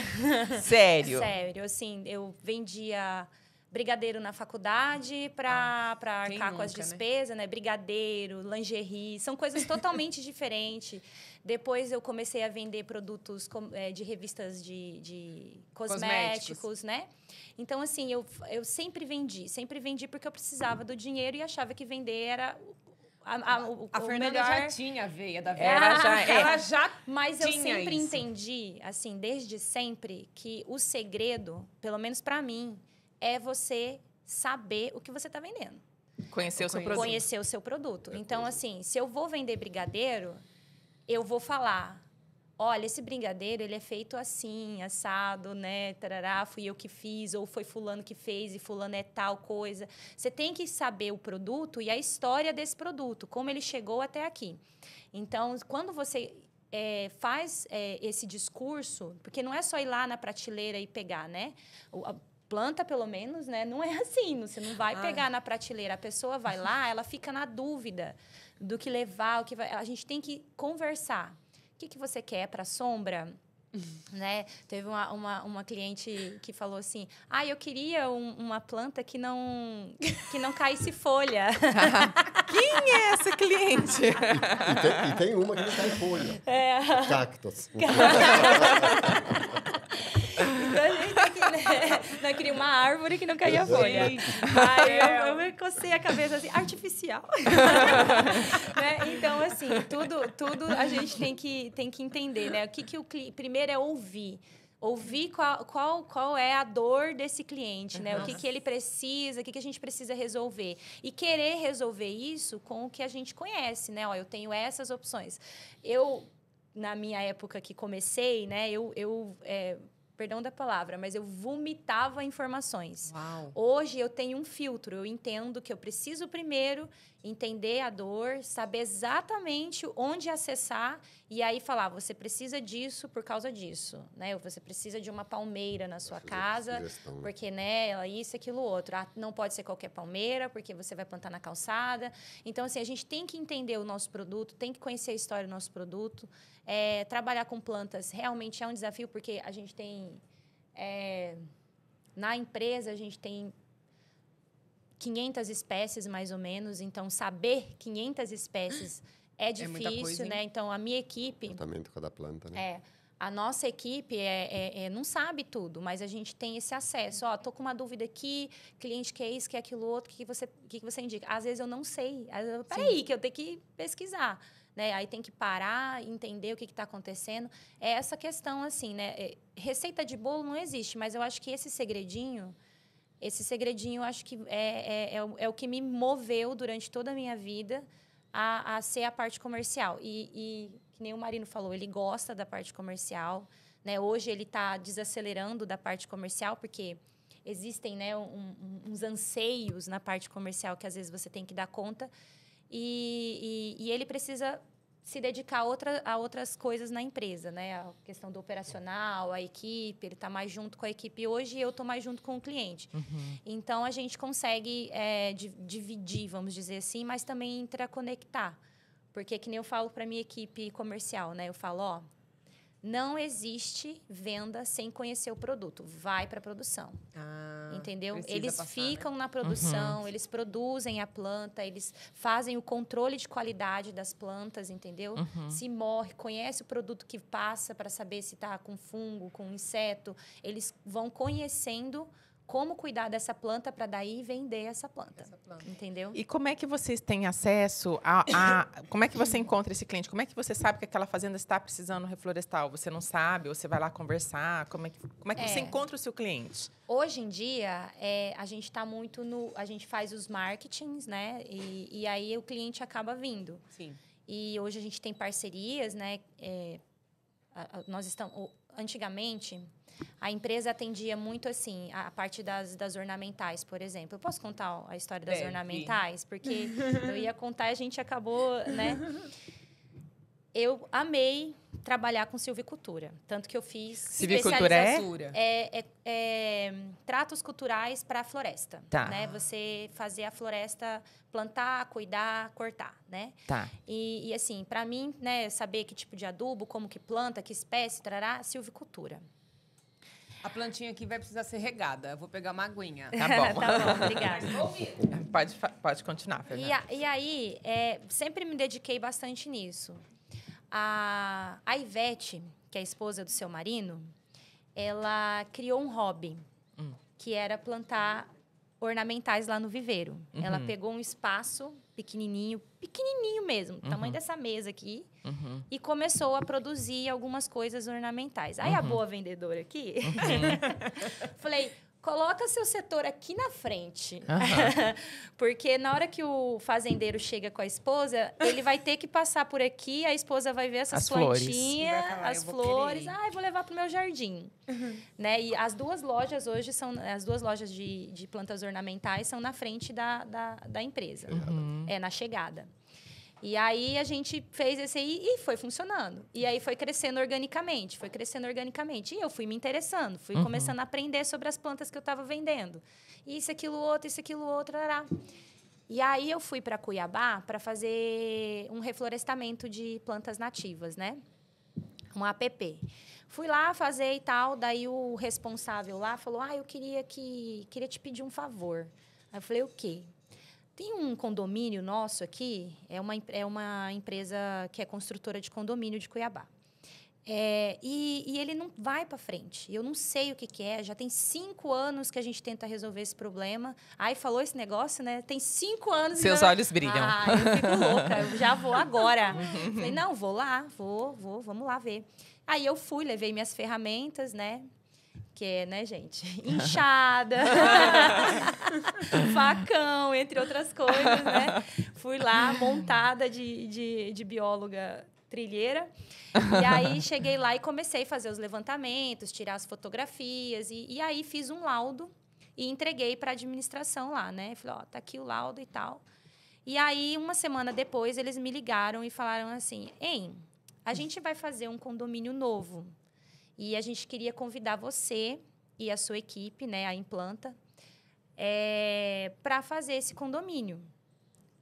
B: Sério?
C: Sério, assim, eu vendia brigadeiro na faculdade para arcar com as despesas, né? Brigadeiro, lingerie, são coisas totalmente diferentes. Depois eu comecei a vender produtos de revistas de cosméticos, né? Então, assim, eu sempre vendi porque eu precisava do dinheiro e achava que vender era
A: a Fernanda
C: melhor.
A: já tinha a veia da venda. Ela já
C: Mas eu
A: tinha
C: sempre
A: isso.
C: entendi, assim, desde sempre, que o segredo, pelo menos para mim, é você saber o que você está vendendo.
B: Conhecer o seu produto.
C: Conhecer o seu produto. Então, assim, se eu vou vender brigadeiro, eu vou falar, olha, esse brigadeiro, ele é feito assim, assado, né, tarará, fui eu que fiz, ou foi fulano que fez, e fulano é tal coisa. Você tem que saber o produto e a história desse produto, como ele chegou até aqui. Então, quando você faz esse discurso, porque não é só ir lá na prateleira e pegar, né? A planta, pelo menos, né? Não é assim, você não vai pegar na prateleira. A pessoa vai lá, ela fica na dúvida do que levar, a gente tem que conversar. O que você quer para a sombra? Né? Teve uma cliente que falou assim, eu queria uma planta que não caísse folha.
B: Quem é essa cliente?
D: E tem uma que não cai folha. Cactos.
C: Então, a gente tem que, né, queria uma árvore que não caía folha. Aí eu cocei a cabeça assim, artificial. Né? Então, assim, tudo a gente tem que entender, né? Primeiro é ouvir. Ouvir qual é a dor desse cliente, né? O que ele precisa, o que a gente precisa resolver. E querer resolver isso com o que a gente conhece, né? Eu tenho essas opções. Na minha época que comecei, né? Perdão da palavra, mas eu vomitava informações.
A: Uau.
C: Hoje eu tenho um filtro, eu entendo que eu preciso primeiro entender a dor, saber exatamente onde acessar e aí falar, você precisa disso por causa disso, né? Você precisa de uma palmeira na sua casa, porque, né, isso, aquilo, outro. Não pode ser qualquer palmeira, porque você vai plantar na calçada. Então, assim, a gente tem que entender o nosso produto, tem que conhecer a história do nosso produto. Trabalhar com plantas realmente é um desafio, porque a gente tem... na empresa, a gente tem 500 espécies, mais ou menos. Então, saber 500 espécies é difícil,
A: coisa,
C: né? Então, a minha equipe...
D: Tratamento cada planta, né?
C: A nossa equipe não sabe tudo, mas a gente tem esse acesso. Tô com uma dúvida aqui, cliente quer isso, quer aquilo outro, o que você indica? Às vezes eu não sei. Peraí, que eu tenho que pesquisar. Né? Aí tem que parar, entender o que está acontecendo. É essa questão, assim, né? Receita de bolo não existe, mas eu acho que esse segredinho, eu acho que é o que me moveu durante toda a minha vida a ser a parte comercial. E que nem o Marino falou, ele gosta da parte comercial, né? Hoje ele está desacelerando da parte comercial, porque existem, né, uns anseios na parte comercial que às vezes você tem que dar conta. E ele precisa se dedicar a outras coisas na empresa, né? A questão do operacional, a equipe, ele está mais junto com a equipe hoje e eu estou mais junto com o cliente. Então, a gente consegue dividir, vamos dizer assim, mas também interconectar. Porque, que nem eu falo para a minha equipe comercial, né? Eu falo, ó, não existe venda sem conhecer o produto. Vai para a produção. Entendeu? Eles ficam na produção, eles produzem a planta, eles fazem o controle de qualidade das plantas, entendeu? Se morre, conhece o produto que passa para saber se está com fungo, com inseto. Eles vão conhecendo como cuidar dessa planta para daí vender essa planta. Entendeu?
B: E como é que vocês têm acesso como é que você encontra esse cliente? Como é que você sabe que aquela fazenda está precisando reflorestal? Você não sabe? Ou você vai lá conversar? Como é que você encontra o seu cliente?
C: Hoje em dia, a gente está muito a gente faz os marketings, né? E aí o cliente acaba vindo.
A: Sim.
C: E hoje a gente tem parcerias, né? Nós estamos... Antigamente, a empresa atendia muito, assim, a parte das ornamentais, por exemplo. Eu posso contar a história das ornamentais? Porque eu ia contar e a gente acabou, né? Eu amei trabalhar com silvicultura. Tanto que eu fiz...
B: Silvicultura
C: tratos culturais para a floresta.
B: Tá.
C: Né? Você fazer a floresta, plantar, cuidar, cortar, né?
B: Tá.
C: E assim, para mim, né, saber que tipo de adubo, como que planta, que espécie, trará, silvicultura.
A: A plantinha aqui vai precisar ser regada. Eu vou pegar uma aguinha.
B: Tá bom.
C: Tá bom, obrigada.
B: Pode continuar, Fernanda.
C: E aí, sempre me dediquei bastante nisso. A Ivete, que é a esposa do seu Marino, ela criou um hobby, que era plantar ornamentais lá no viveiro. Ela pegou um espaço pequenininho mesmo, tamanho dessa mesa aqui, e começou a produzir algumas coisas ornamentais. Aí a boa vendedora aqui, falei, coloca seu setor aqui na frente. Porque na hora que o fazendeiro chega com a esposa, ele vai ter que passar por aqui, a esposa vai ver essas plantinhas, as flores. Vou levar para o meu jardim. Né? E as duas lojas hoje são... As duas lojas de plantas ornamentais são na frente da empresa. Na chegada. E aí, a gente fez esse aí e foi funcionando. E aí, foi crescendo organicamente. E eu fui me interessando. Fui começando a aprender sobre as plantas que eu estava vendendo. Isso, aquilo, outro. Ará. E aí, eu fui para Cuiabá para fazer um reflorestamento de plantas nativas, né? Um APP. Fui lá fazer e tal. Daí, o responsável lá falou, eu queria te pedir um favor. Aí, eu falei, o quê? Tem um condomínio nosso aqui, é uma empresa que é construtora de condomínio de Cuiabá. E ele não vai para frente. Eu não sei o que é. Já tem 5 anos que a gente tenta resolver esse problema. Aí falou esse negócio, né? Tem 5 anos...
B: Seus olhos brilham.
C: Eu fico louca. Eu já vou agora. Falei, não, vou lá. Vamos lá ver. Aí eu fui, levei minhas ferramentas, né? Que é, né, gente? Enxada, facão, entre outras coisas, né? Fui lá, montada de bióloga trilheira. E aí, cheguei lá e comecei a fazer os levantamentos, tirar as fotografias. E aí, fiz um laudo e entreguei para a administração lá, né? Falei, tá aqui o laudo e tal. E aí, uma semana depois, eles me ligaram e falaram assim, a gente vai fazer um condomínio novo. E a gente queria convidar você e a sua equipe, né, a Implanta, para fazer esse condomínio.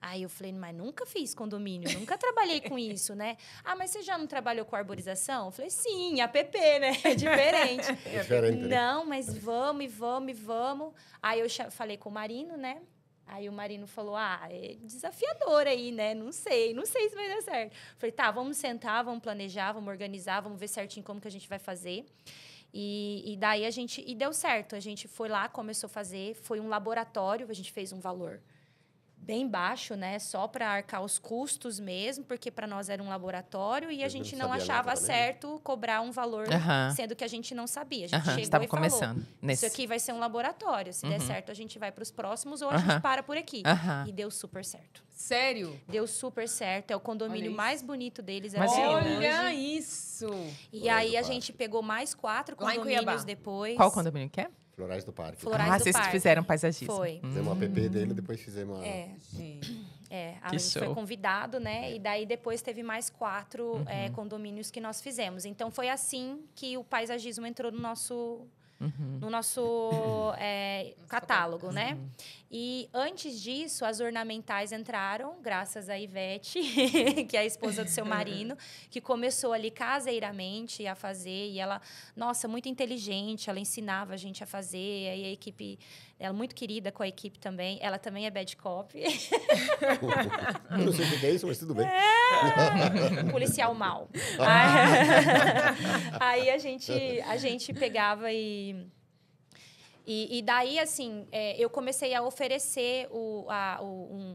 C: Aí eu falei, mas nunca fiz condomínio, nunca trabalhei com isso, né? Mas você já não trabalhou com arborização? Eu falei, sim, APP, né? É diferente. Não, mas vamos. Aí eu falei com o Marino, né? Aí o Marino falou, é desafiador aí, né? Não sei se vai dar certo. Falei, tá, vamos sentar, vamos planejar, vamos organizar, vamos ver certinho como que a gente vai fazer. E daí e deu certo. A gente foi lá, começou a fazer, foi um laboratório, a gente fez um valor bem baixo, né? Só para arcar os custos mesmo, porque para nós era um laboratório e a gente não achava certo cobrar um valor, sendo que a gente não sabia. A gente chegou e falou, isso aqui vai ser um laboratório. Se der certo, a gente vai para os próximos ou a gente para por aqui. E deu super certo.
A: Sério?
C: Deu super certo. É o condomínio
A: isso.
C: mais bonito deles.
B: Imagina.
A: Olha
C: hoje.
A: isso!
C: E aí a gente pegou mais 4
A: Lá em
C: condomínios
A: Cuiabá.
C: depois.
B: Qual condomínio que é?
D: Florais do Parque.
C: Florais do
B: vocês
C: Parque.
B: fizeram paisagismo.
C: Foi.
D: Fizemos um app dele, depois fizemos a...
A: Gente.
C: A
B: Que
C: gente foi
B: show.
C: convidado, né? E daí depois teve mais 4 condomínios que nós fizemos. Então foi assim que o paisagismo entrou no nosso catálogo, né? E antes disso, as ornamentais entraram, graças a Ivete, que é a esposa do seu Marino, que começou ali caseiramente a fazer. E ela, nossa, muito inteligente, ela ensinava a gente a fazer. Aí a equipe, ela muito querida com a equipe também. Ela também é bad cop.
D: Eu não sei o que é isso, mas tudo bem.
C: Policial mal. Aí a gente pegava e daí, assim, eu comecei a oferecer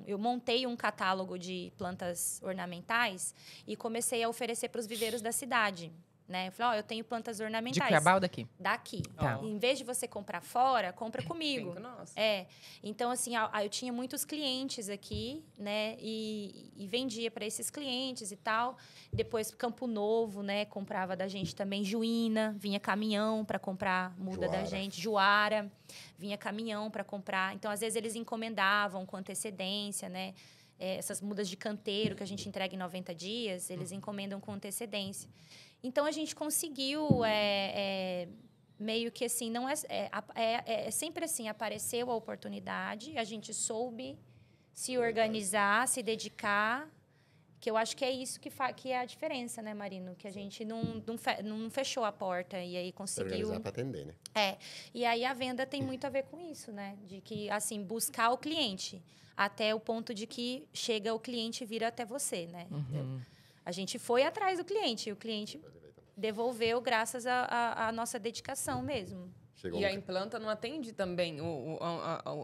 C: eu montei um catálogo de plantas ornamentais e comecei a oferecer para os viveiros da cidade. Né? Eu falei, eu tenho plantas
B: De
C: ornamentais.
B: Cuiabá ou daqui?
C: Daqui.
B: Tá.
C: Em vez de você comprar fora, compra comigo.
A: Vem com nós.
C: Então, assim, eu tinha muitos clientes aqui, né? E vendia para esses clientes e tal. Depois, Campo Novo, né? Comprava da gente também. Juína, vinha caminhão para comprar muda da gente. Juara, vinha caminhão para comprar. Então, às vezes, eles encomendavam com antecedência, né? Essas mudas de canteiro que a gente entrega em 90 dias, eles encomendam com antecedência. Então, a gente conseguiu, meio que assim, não é sempre assim, apareceu a oportunidade, a gente soube se organizar, se dedicar, que eu acho que é isso que é a diferença, né, Marino? Que a gente não fechou a porta e aí conseguiu...
D: Organizar para atender, né?
C: E aí a venda tem muito a ver com isso, né? De que, assim, buscar o cliente até o ponto de que chega o cliente e vira até você, né? A gente foi atrás do cliente e o cliente devolveu graças à nossa dedicação mesmo.
D: Chegou
A: E a Implanta não atende também,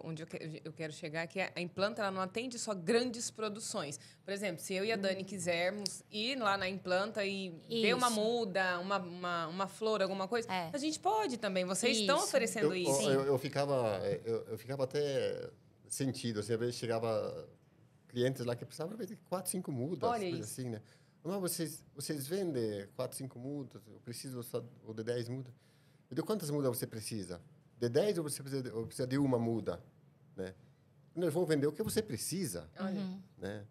A: onde eu quero chegar, que a Implanta ela não atende só grandes produções. Por exemplo, se eu e a Dani quisermos ir lá na Implanta e ver uma muda, uma flor, alguma coisa, a gente pode também. Vocês estão oferecendo isso.
D: Eu ficava até sentido, assim, às vezes chegava clientes lá que precisavam de 4, 5 mudas, coisa assim, né? Não, vocês vendem 4, 5 mudas, eu preciso só de 10 mudas. Eu digo, quantas mudas você precisa? De 10 ou você precisa de uma muda? Né? Nós vamos vender o que você precisa. Né?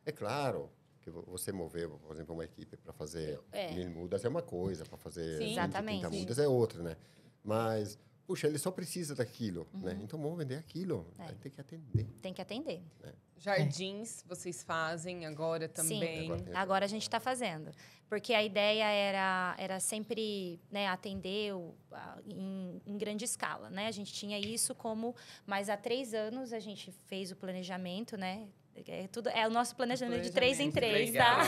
D: É claro que você mover, por exemplo, uma equipe para fazer 1000 mudas é uma coisa, para fazer 20, 30 mudas é outra, né? Mas, puxa, ele só precisa daquilo, né? Então, vamos vender aquilo. Aí tem que atender.
C: Tem que atender.
D: Né?
A: Jardins, vocês fazem agora também.
C: Sim, agora a gente está fazendo. Porque a ideia era sempre, né, atender em grande escala, né? A gente tinha isso como... Mas há 3 anos a gente fez o planejamento, né? É o nosso planejamento de 3 em 3, tá?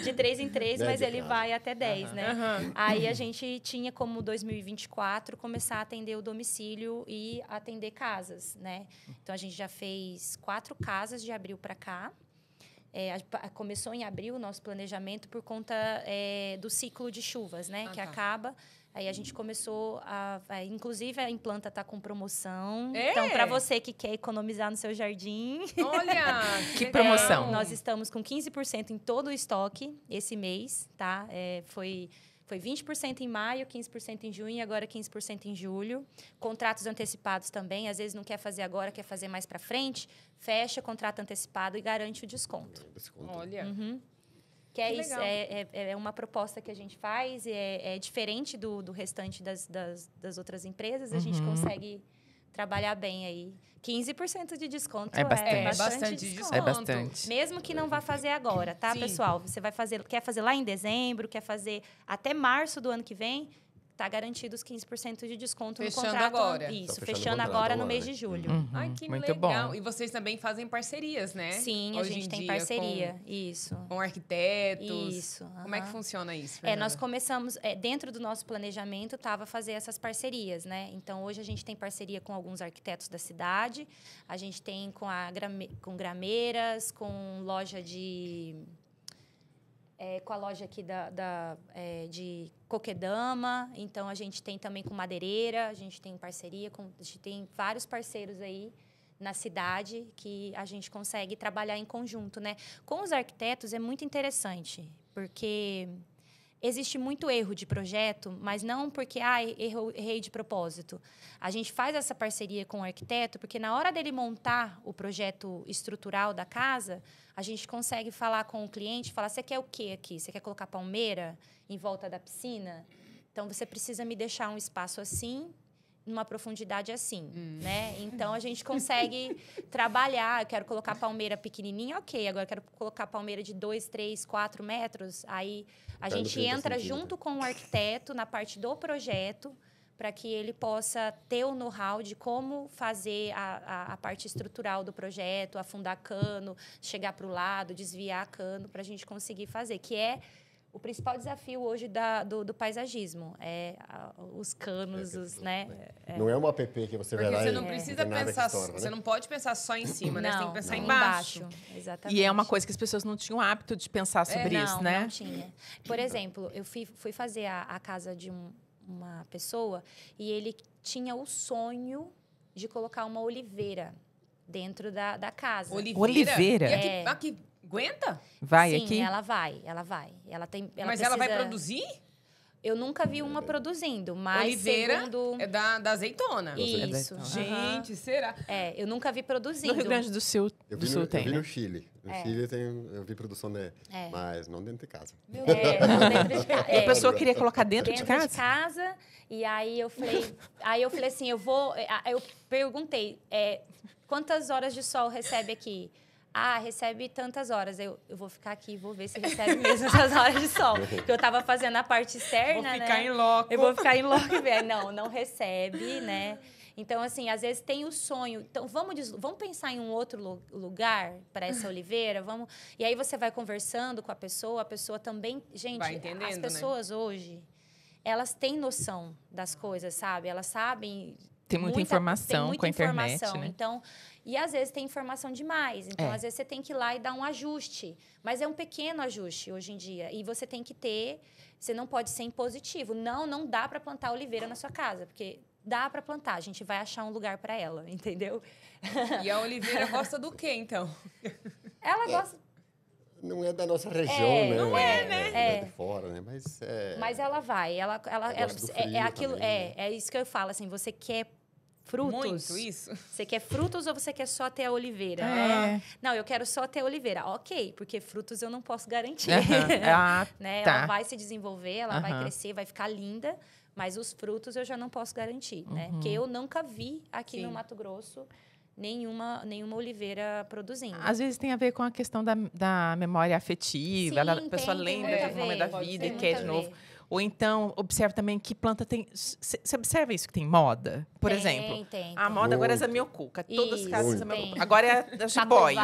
C: De 3 em 3, mas ele vai até 10, né? Aí a gente tinha como 2024 começar a atender o domicílio e atender casas, né? Então, a gente já fez 4 casas de abril para cá. Começou em abril o nosso planejamento por conta do ciclo de chuvas, né? Que acaba... Aí a gente começou inclusive, a Implanta está com promoção. Então, para você que quer economizar no seu jardim...
A: Olha!
B: Que promoção!
C: Nós estamos com 15% em todo o estoque esse mês, tá? Foi 20% em maio, 15% em junho e agora 15% em julho. Contratos antecipados também. Às vezes não quer fazer agora, quer fazer mais para frente. Fecha contrato antecipado e garante o desconto.
A: Olha...
C: Que isso, é uma proposta que a gente faz, é diferente do restante das outras empresas, a gente consegue trabalhar bem aí. 15% de desconto
B: é
C: bastante desconto.
B: É bastante.
C: Mesmo que não vá fazer agora, tá, pessoal? Você quer fazer lá em dezembro, quer fazer até março do ano que vem, está garantido os 15% de desconto no contrato.
A: Agora.
C: Isso, fechando agora no mês de julho.
A: Ai, que
B: muito
A: legal.
B: bom.
A: E vocês também fazem parcerias, né?
C: Sim, a gente tem parceria. Isso.
A: Com arquitetos.
C: Isso.
A: Como é que funciona isso,
C: nós começamos, dentro do nosso planejamento, estava fazer essas parcerias, né? Então, hoje a gente tem parceria com alguns arquitetos da cidade, a gente tem com grameiras, com loja de... com a loja aqui de Coquedama. Então, a gente tem também com madeireira, a gente tem parceria, a gente tem vários parceiros aí na cidade que a gente consegue trabalhar em conjunto, né? Com os arquitetos é muito interessante, porque existe muito erro de projeto, mas não porque errei de propósito. A gente faz essa parceria com o arquiteto porque na hora dele montar o projeto estrutural da casa, a gente consegue falar com o cliente, falar: você quer o quê aqui? Você quer colocar palmeira em volta da piscina? Então você precisa me deixar um espaço assim, numa profundidade assim, né? Então, a gente consegue trabalhar. Eu quero colocar palmeira pequenininha, ok. Agora, eu quero colocar palmeira de 2, 3, 4 metros. Aí, a gente entra junto com o arquiteto na parte do projeto para que ele possa ter o know-how de como fazer a parte estrutural do projeto, afundar cano, chegar para o lado, desviar cano, para a gente conseguir fazer, que é o principal desafio hoje do paisagismo. Os canos, né?
D: Não é uma app que você vai lá
A: Porque você não precisa pensar... Você não pode pensar só em cima, né? Você tem que pensar embaixo.
C: Exatamente.
B: E é uma coisa que as pessoas não tinham hábito de pensar sobre isso, né?
C: Não tinha. Por exemplo, eu fui fazer a casa de uma pessoa e ele tinha o sonho de colocar uma oliveira dentro da casa.
B: Oliveira?
A: E aqui aguenta?
B: Vai
C: Sim,
B: aqui?
C: ela vai.
A: Mas ela vai produzir?
C: Eu nunca vi uma produzindo, mas
A: Oliveira
C: segundo...
A: é da azeitona.
C: Isso.
A: Gente, será?
C: Eu nunca vi produzindo.
B: No Rio Grande do Sul,
D: Eu
B: tem,
D: vi
B: né?
D: no Chile. No Chile eu vi produção mas não dentro de casa.
C: Não dentro de casa.
B: E a pessoa queria colocar dentro de casa?
C: Dentro de casa. E aí eu falei assim, eu perguntei, quantas horas de sol recebe aqui? Recebe tantas horas. Eu vou ficar aqui e vou ver se recebe mesmo essas horas de sol. Porque eu estava fazendo a parte externa,
A: Vou ficar em loco.
C: Eu vou ficar em loco e ver. Não recebe, né? Então, assim, às vezes tem o sonho. Então, vamos pensar em um outro lugar para essa oliveira? E aí você vai conversando com a pessoa também... Gente,
A: vai entendendo,
C: as pessoas hoje, elas têm noção das coisas, sabe? Elas sabem...
B: Tem muita informação com a internet, né?
C: Então, e às vezes tem informação demais. Então, às vezes você tem que ir lá e dar um ajuste. Mas é um pequeno ajuste hoje em dia. E você tem que ter... Você não pode ser impositivo. Não dá para plantar oliveira na sua casa. Porque dá para plantar. A gente vai achar um lugar para ela, entendeu?
A: E a oliveira gosta do quê, então?
C: Ela gosta...
D: Não é da nossa região, né?
A: Não né?
D: É de fora, né?
C: Mas ela vai. Ela aquilo. É isso que eu falo, assim, você quer frutos?
A: Muito isso.
C: Você quer frutos ou você quer só ter a oliveira? Não, eu quero só ter a oliveira. Ok, porque frutos eu não posso garantir. Né?
B: Tá.
C: Ela vai se desenvolver, ela vai crescer, vai ficar linda, mas os frutos eu já não posso garantir, né? Porque eu nunca vi aqui no Mato Grosso nenhuma oliveira produzindo.
B: Às vezes tem a ver com a questão da memória afetiva.
C: Sim,
B: a pessoa lembra do momento da vida e quer de novo. Ou então, observe também que planta tem... Você observa isso que tem moda? Por exemplo, a moda agora é a zamioculca. Todas as casas zamioculca. Agora é a jiboia.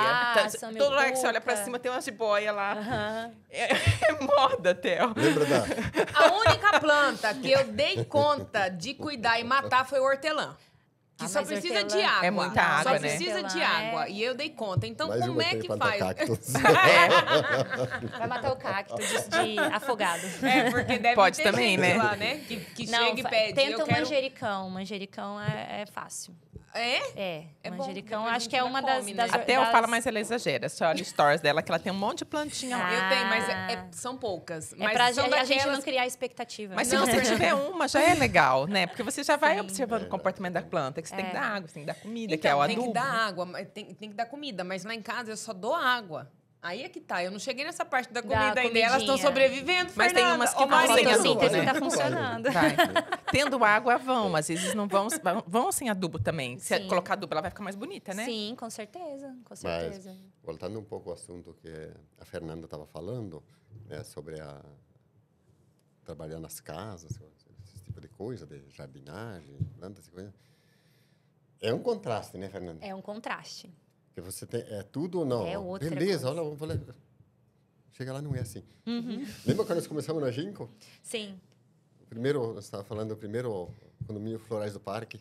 B: Todo lugar que você olha pra cima tem uma jiboia lá. É moda, Theo.
D: Lembra da...
A: A única planta que eu dei conta de cuidar e matar foi o hortelã. Que só precisa de água.
B: É muita água,
A: só
B: né?
A: precisa de água. E eu dei conta. Então, como é que faz?
C: Vai matar o cacto de afogado.
A: Porque deve
B: Pode
A: ter
B: também,
A: gente
B: né?
A: lá, né? Que chega e pede.
C: Tenta o manjericão. Manjericão é fácil.
A: É
C: manjericão,
A: bom,
C: acho que é uma das...
B: Até eu falo, mas ela exagera. Você olha stories dela, que ela tem um monte de plantinha lá.
A: Eu tenho, mas são poucas. Mas
C: pra
A: são
C: a gente não criar expectativa.
B: Mas se você tiver uma, já é legal, né? Porque você já vai observando o comportamento da planta, que você tem que dar água, você tem que dar comida,
A: então,
B: que é o adubo.
A: Tem que dar água, tem que dar comida. Mas lá em casa eu só dou água. Aí é que tá. Eu não cheguei nessa parte da comida ainda. Elas estão sobrevivendo,
B: mas
A: Fernanda.
B: tem umas que
C: a
B: fotossíntese
C: tá funcionando.
B: Tendo água, às vezes não vão sem adubo também. Se colocar adubo, ela vai ficar mais bonita, né?
C: Sim, com certeza.
D: Mas, voltando um pouco ao assunto que a Fernanda estava falando, né, sobre trabalhar nas casas, esse tipo de coisa, de jardinagem, plantas e coisas. É um contraste, né, Fernanda?
C: É um contraste.
D: Que você tem tudo ou não?
C: É outra
D: Beleza,
C: coisa.
D: olha, chega lá, não é assim. Lembra quando nós começamos na Ginkgo?
C: Sim.
D: Você estava falando do primeiro condomínio Florais do Parque.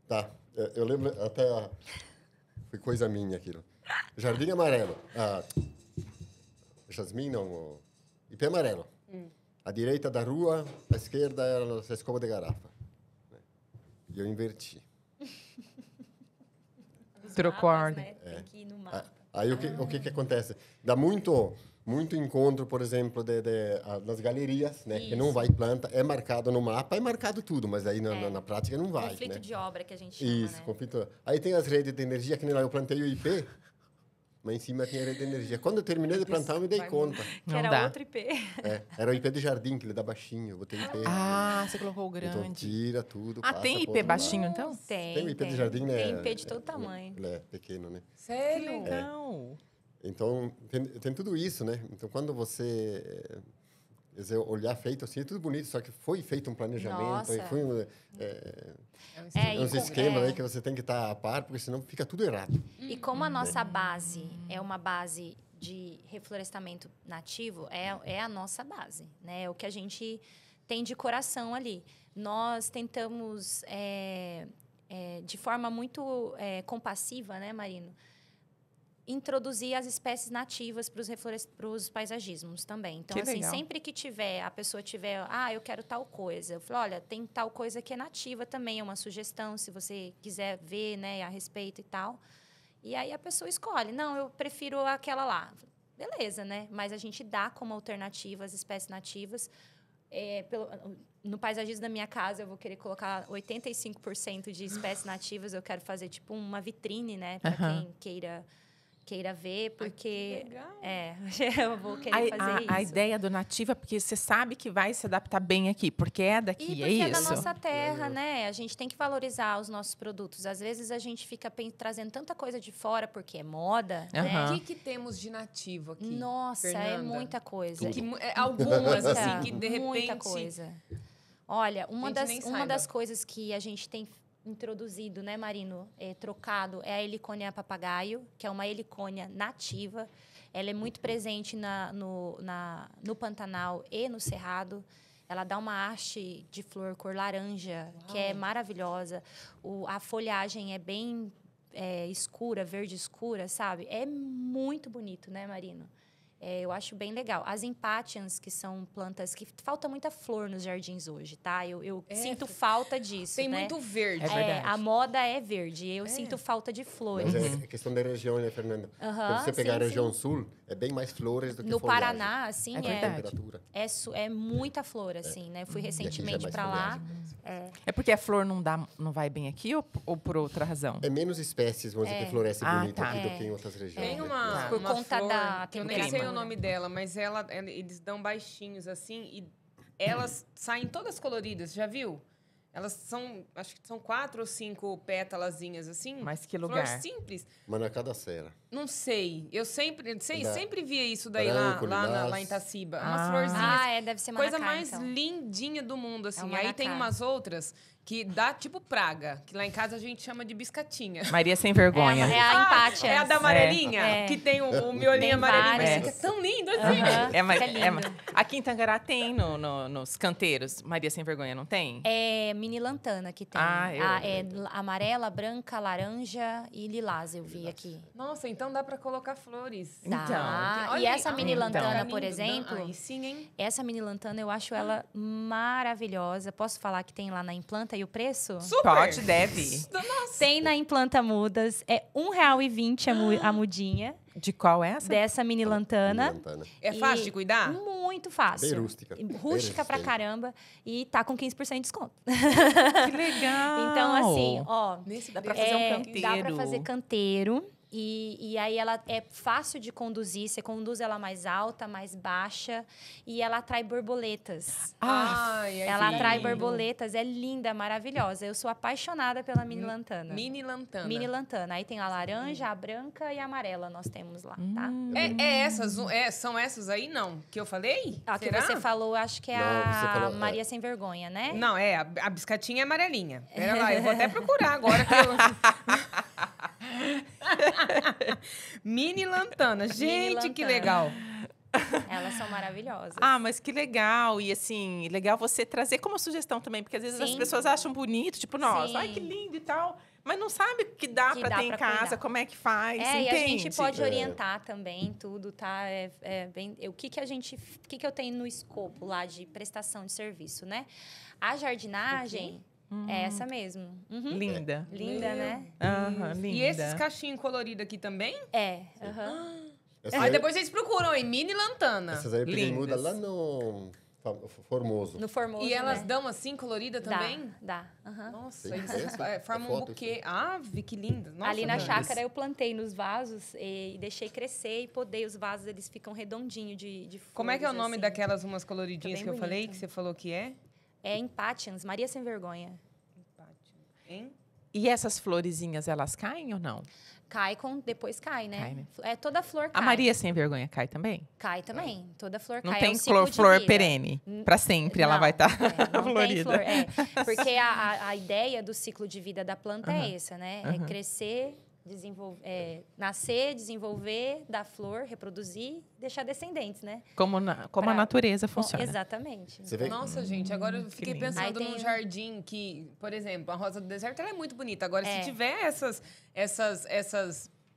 D: Tá, eu lembro até... Foi coisa minha aquilo. Jardim amarelo. Jasmim, não. Ipê amarelo. À direita da rua, à esquerda era a escova de garrafa. E eu inverti.
B: Trocou a
C: mapas,
B: ordem.
C: né? Tem que ir no mapa.
D: Aí o que acontece? Dá muito encontro, por exemplo, nas galerias, né? Que não vai planta, é marcado no mapa, é marcado tudo, mas aí na prática não vai,
C: Conflito
D: né?
C: de obra que a gente chama,
D: Isso,
C: né?
D: conflito. Aí tem as redes de energia, que nem lá eu plantei o IP, mas em cima tinha rede de energia. Quando eu terminei de plantar, eu me dei conta.
C: Que
B: Não
C: era
B: dá.
C: outro IP.
D: Era o IP de jardim, que ele dá baixinho, eu botei IP.
B: Ah, você colocou o
D: Então
B: grande.
D: tira tudo.
B: Ah,
D: passa
B: tem
D: pro
B: IP
D: outro
B: baixinho,
D: lado.
B: então?
D: Tem o IP de jardim, né?
C: Tem IP de todo tamanho.
D: Ele é pequeno, né?
B: Que
A: Sério?
B: legal.
D: Então, tem tudo isso, né? Então, quando você quer dizer, olhar feito assim, é tudo bonito, só que foi feito um planejamento,
C: Nossa.
D: aí foi
C: É,
D: uns esquemas aí que você tem que estar a par, porque senão fica tudo errado.
C: E como a nossa base é uma base de reflorestamento nativo, é a nossa base, né? É o que a gente tem de coração ali. Nós tentamos, de forma muito compassiva, né, Marino? Introduzir as espécies nativas para os paisagismos também. Então,
B: Que
C: assim,
B: legal.
C: sempre que a pessoa tiver, eu quero tal coisa, eu falo, olha, tem tal coisa que é nativa também, é uma sugestão, se você quiser ver, né, a respeito e tal. E aí a pessoa escolhe, não, eu prefiro aquela lá. Beleza, né? Mas a gente dá como alternativa as espécies nativas. No paisagismo da minha casa, eu vou querer colocar 85% de espécies nativas, eu quero fazer tipo uma vitrine, né, para quem queira ver, porque eu vou querer fazer isso.
B: A ideia do nativo é porque você sabe que vai se adaptar bem aqui, porque é daqui,
C: E porque
B: é isso?
C: da nossa terra, né? A gente tem que valorizar os nossos produtos. Às vezes a gente fica trazendo tanta coisa de fora porque é moda, né?
A: O que temos de nativo aqui?
C: Nossa,
A: Fernanda?
C: é muita coisa.
A: Algumas, assim, que de repente...
C: Muita coisa. Olha, uma
A: nem saiba.
C: das coisas que a gente tem introduzido, né, Marino, trocado, é a helicônia papagaio, que é uma helicônia nativa. Ela é muito presente no Pantanal e no Cerrado. Ela dá uma haste de flor cor laranja, que é maravilhosa. A folhagem é bem escura, verde escura, sabe? É muito bonito, né, Marino? Eu acho bem legal. As empátians, que são plantas que falta muita flor nos jardins hoje, tá? Eu sinto falta disso,
A: Tem
C: né?
A: muito verde.
B: É verdade.
C: A moda é verde. Eu sinto falta de flores.
D: Mas é questão da região, né, Fernanda? Se você pegar a região sul, é bem mais flores do que
C: No
D: folhagem.
C: Paraná, assim,
B: É verdade.
D: Temperatura.
C: é muita flor, assim, né? Eu fui
D: aqui já é
C: recentemente
D: mais
C: para lá.
B: É porque a flor não vai bem aqui ou por outra razão?
D: É menos espécies, vamos dizer, que florescem bonito
B: tá.
D: aqui do que em outras regiões.
A: Tem
D: né?
A: uma,
C: Por
A: uma
C: conta
A: flor,
C: da
A: que eu nem sei
C: temperatura.
A: o nome dela, mas eles dão baixinhos assim e elas saem todas coloridas, já viu? Elas são, acho que são 4 ou 5 pétalazinhas assim.
B: Mas que
A: Flor
B: lugar?
A: simples.
D: Manacá Serra.
A: Não sei. Eu sempre via isso daí
D: branco,
A: lá
D: lilás.
A: em Itaciba. Umas florzinhas.
C: Deve ser Manacá,
A: Coisa mais
C: então.
A: lindinha do mundo, assim.
C: É o
A: Aí tem
C: Manacá.
A: umas outras que dá tipo praga, que lá em casa a gente chama de biscatinha.
B: Maria sem vergonha.
C: É a empátia.
A: É a da amarelinha,
C: É.
A: que tem o miolinho
C: Tem
A: amarelinho, mas
C: várias.
A: fica tão lindo assim.
C: Fica lindo.
B: Aqui em Tangará tem nos canteiros. Maria sem vergonha, não tem?
C: É mini lantana que tem. Amarela, branca, laranja e lilás, eu vi aqui.
A: Nossa, então dá pra colocar flores.
B: Então.
C: Tá.
A: Olha
C: E
A: aí.
C: essa mini
B: Então.
C: lantana,
A: Lindo.
C: por exemplo,
A: Aí sim, hein?
C: essa mini lantana eu acho ela maravilhosa. Posso falar que tem lá na Implanta e o preço?
A: Super!
B: Pode, deve.
A: Nossa.
C: Tem na Implanta Mudas, é R$1,20 a mudinha
B: De qual é essa?
C: dessa mini lantana.
D: Lantana.
A: É fácil de cuidar?
C: Muito fácil.
D: Bem rústica.
C: Rústica
D: Bem
C: pra
D: resistente.
C: caramba. E tá com 15% de desconto.
B: Que legal.
C: Então, assim, ó.
A: Nesse
B: Dá pra fazer um
C: Dá
B: canteiro.
C: pra fazer canteiro. E aí ela é fácil de conduzir. Você conduz ela mais alta, mais baixa. E ela atrai borboletas.
A: Ai,
C: Ela
A: que
C: atrai
A: lindo.
C: borboletas. É linda, maravilhosa. Eu sou apaixonada pela mini lantana.
A: Mini lantana.
C: Mini lantana. Aí tem a laranja, a branca e a amarela nós temos lá, tá?
A: São essas aí, não? Que eu falei?
C: A que
A: Será?
C: você falou, acho que é
D: Não, você
C: a
D: falou,
C: Maria Sem Vergonha, né?
A: Não, a biscatinha é amarelinha. Pera lá, eu vou até procurar agora. Que eu... Mini lantana. Gente,
C: lantana.
A: que legal.
C: Elas são maravilhosas.
B: Mas que legal. E assim, legal você trazer como sugestão também, porque às vezes as
C: Sim.
B: pessoas acham bonito, tipo, nossa,
C: Sim.
B: ai que lindo e tal, mas não sabe que dá
C: Que
B: pra
C: dá
B: ter em
C: pra
B: casa,
C: cuidar.
B: como é que faz,
C: E a
B: entende?
C: gente pode orientar também tudo, tá? O que eu tenho no escopo lá de prestação de serviço, né? A jardinagem, É essa mesmo. Uhum.
B: Linda.
C: Linda, né?
B: Aham, linda.
A: E esses cachinhos coloridos aqui também?
C: É. Aham.
A: Aí depois vocês procuram aí, mini lantana.
D: Essas aí eu peguei
B: Lindas.
D: muda lá no Formoso.
C: No Formoso,
A: E elas
C: né?
A: dão assim, colorida também?
C: Dá. Aham.
A: Nossa,
D: Tem
A: eles
D: essa?
A: formam
D: É
A: um
D: foto
A: buquê. Ave, que lindo. Nossa,
C: Ali na
A: mano.
C: chácara eu plantei nos vasos e deixei crescer e podei os vasos, eles ficam redondinhos de flores.
A: Como é que é o nome
C: assim.
A: daquelas umas coloridinhas
C: Fica
A: que
C: bem
A: eu falei,
C: bonito.
A: que você falou que é?
C: É Empatians, Maria Sem Vergonha.
A: Hein?
B: E essas florezinhas, elas caem ou não?
C: Depois cai, né?
B: Cai, né?
C: É, toda flor cai.
B: A Maria Sem Vergonha cai também?
C: Cai também. Toda flor
B: Não
C: cai.
B: tem
C: é um ciclo de
B: flor
C: vida.
B: perene. Para sempre ela
C: Não,
B: vai estar
C: não tem
B: florida.
C: flor. Porque a ideia do ciclo de vida da planta é essa, né? É crescer, nascer, desenvolver, dar flor, reproduzir, deixar descendentes, né?
B: Como a natureza
C: Bom,
B: funciona.
C: exatamente.
D: Você vê?
A: Nossa, gente, agora eu fiquei
B: lindo.
A: pensando
C: Aí tem-
A: num jardim que, por exemplo, a rosa do deserto ela é muito bonita. Agora,
C: É.
A: se tiver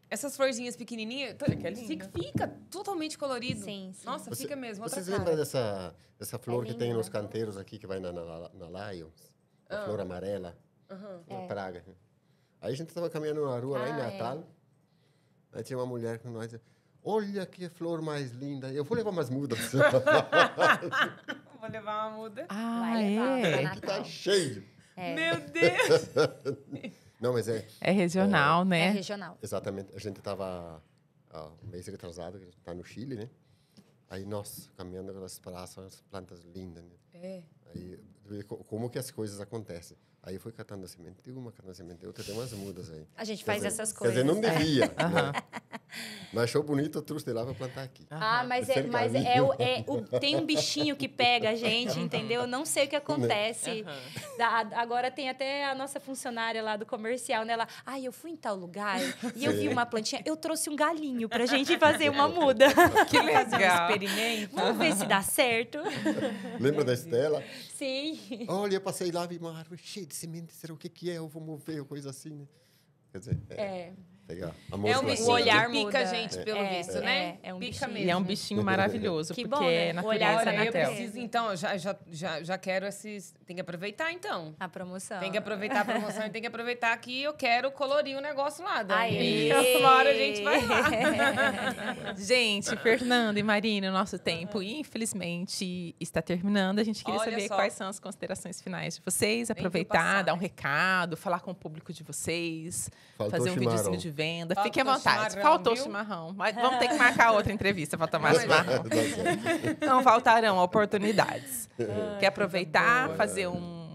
A: essas florzinhas pequenininhas, fica totalmente colorido.
C: Sim, sim.
A: Nossa, fica mesmo. Outra
D: Vocês
A: cara.
D: lembram dessa flor que
C: lindo,
D: tem
C: né?
D: nos canteiros aqui, que vai na Lions? A flor amarela. Uma praga. Aí a gente estava caminhando na rua, lá em Natal. Aí tinha uma mulher com nós. Olha que flor mais linda. Eu vou levar umas mudas.
A: Vou levar uma muda.
C: Vai levar pra
B: É.
C: Natal.
D: Tá cheio.
A: Meu Deus!
D: Não, mas é
B: É regional,
C: É
B: né?
C: regional.
D: exatamente. A gente estava um mês retrasado, que a gente tá no Chile, né? Aí, nossa, caminhando pelas praças, as plantas lindas, né?
A: É.
D: Aí, como que as coisas acontecem? Aí eu fui catando a semente de uma, catando a semente de outra, tem umas mudas aí.
C: A gente
D: Quer
C: faz
D: dizer-
C: essas
D: Quer
C: coisas.
D: dizer, não devia, né? Mas achou bonito, eu trouxe de lá para plantar aqui.
C: Mas,
D: Esse caminho.
C: tem um bichinho que pega a gente, entendeu? Eu não sei o que acontece. Agora tem até a nossa funcionária lá do comercial, né? Ela, eu fui em tal lugar e eu vi uma plantinha, eu trouxe um galinho pra gente fazer uma muda.
B: Que legal.
A: Experimento.
C: Vamos ver se dá certo.
D: Lembra da Estela?
C: Sim.
D: Olha, eu passei lá, vi uma árvore cheia de semente, será o que é? Eu vou mover, ou coisa assim, né? Quer dizer, legal. A
A: É um
D: moça
A: bichinho
C: O olhar
A: que pica
C: muda.
A: a gente, pelo visto, né?
C: é um
A: pica
C: bichinho.
A: mesmo.
B: E é um bichinho maravilhoso,
C: Que
B: porque
C: bom, né?
B: é natureza,
C: Olhar
A: Olha,
C: pra
A: eu
B: Natel.
A: preciso, então, já quero esses... Tem que aproveitar, então.
C: A promoção.
A: Tem que aproveitar a promoção e tem que aproveitar que eu quero colorir o negócio lá, Dani.
C: Aê!
A: E uma hora a gente vai lá.
B: Gente, Fernanda e Marina, o nosso tempo, infelizmente, está terminando. A gente queria
A: Olha
B: saber
A: só.
B: quais são as considerações finais de vocês,
A: viu
B: aproveitar,
A: passar,
B: dar um
A: né?
B: recado, falar com o público de vocês,
D: Fazer
B: fazer um videozinho de venda.
A: Faltou
B: Fiquem à vontade.
A: chimarrão,
B: Faltou
A: viu?
B: chimarrão. Mas vamos ter que marcar outra entrevista para tomar
A: Não,
B: chimarrão.
D: Tá certo.
B: Não faltarão oportunidades. Quer aproveitar,
A: boa.
B: fazer um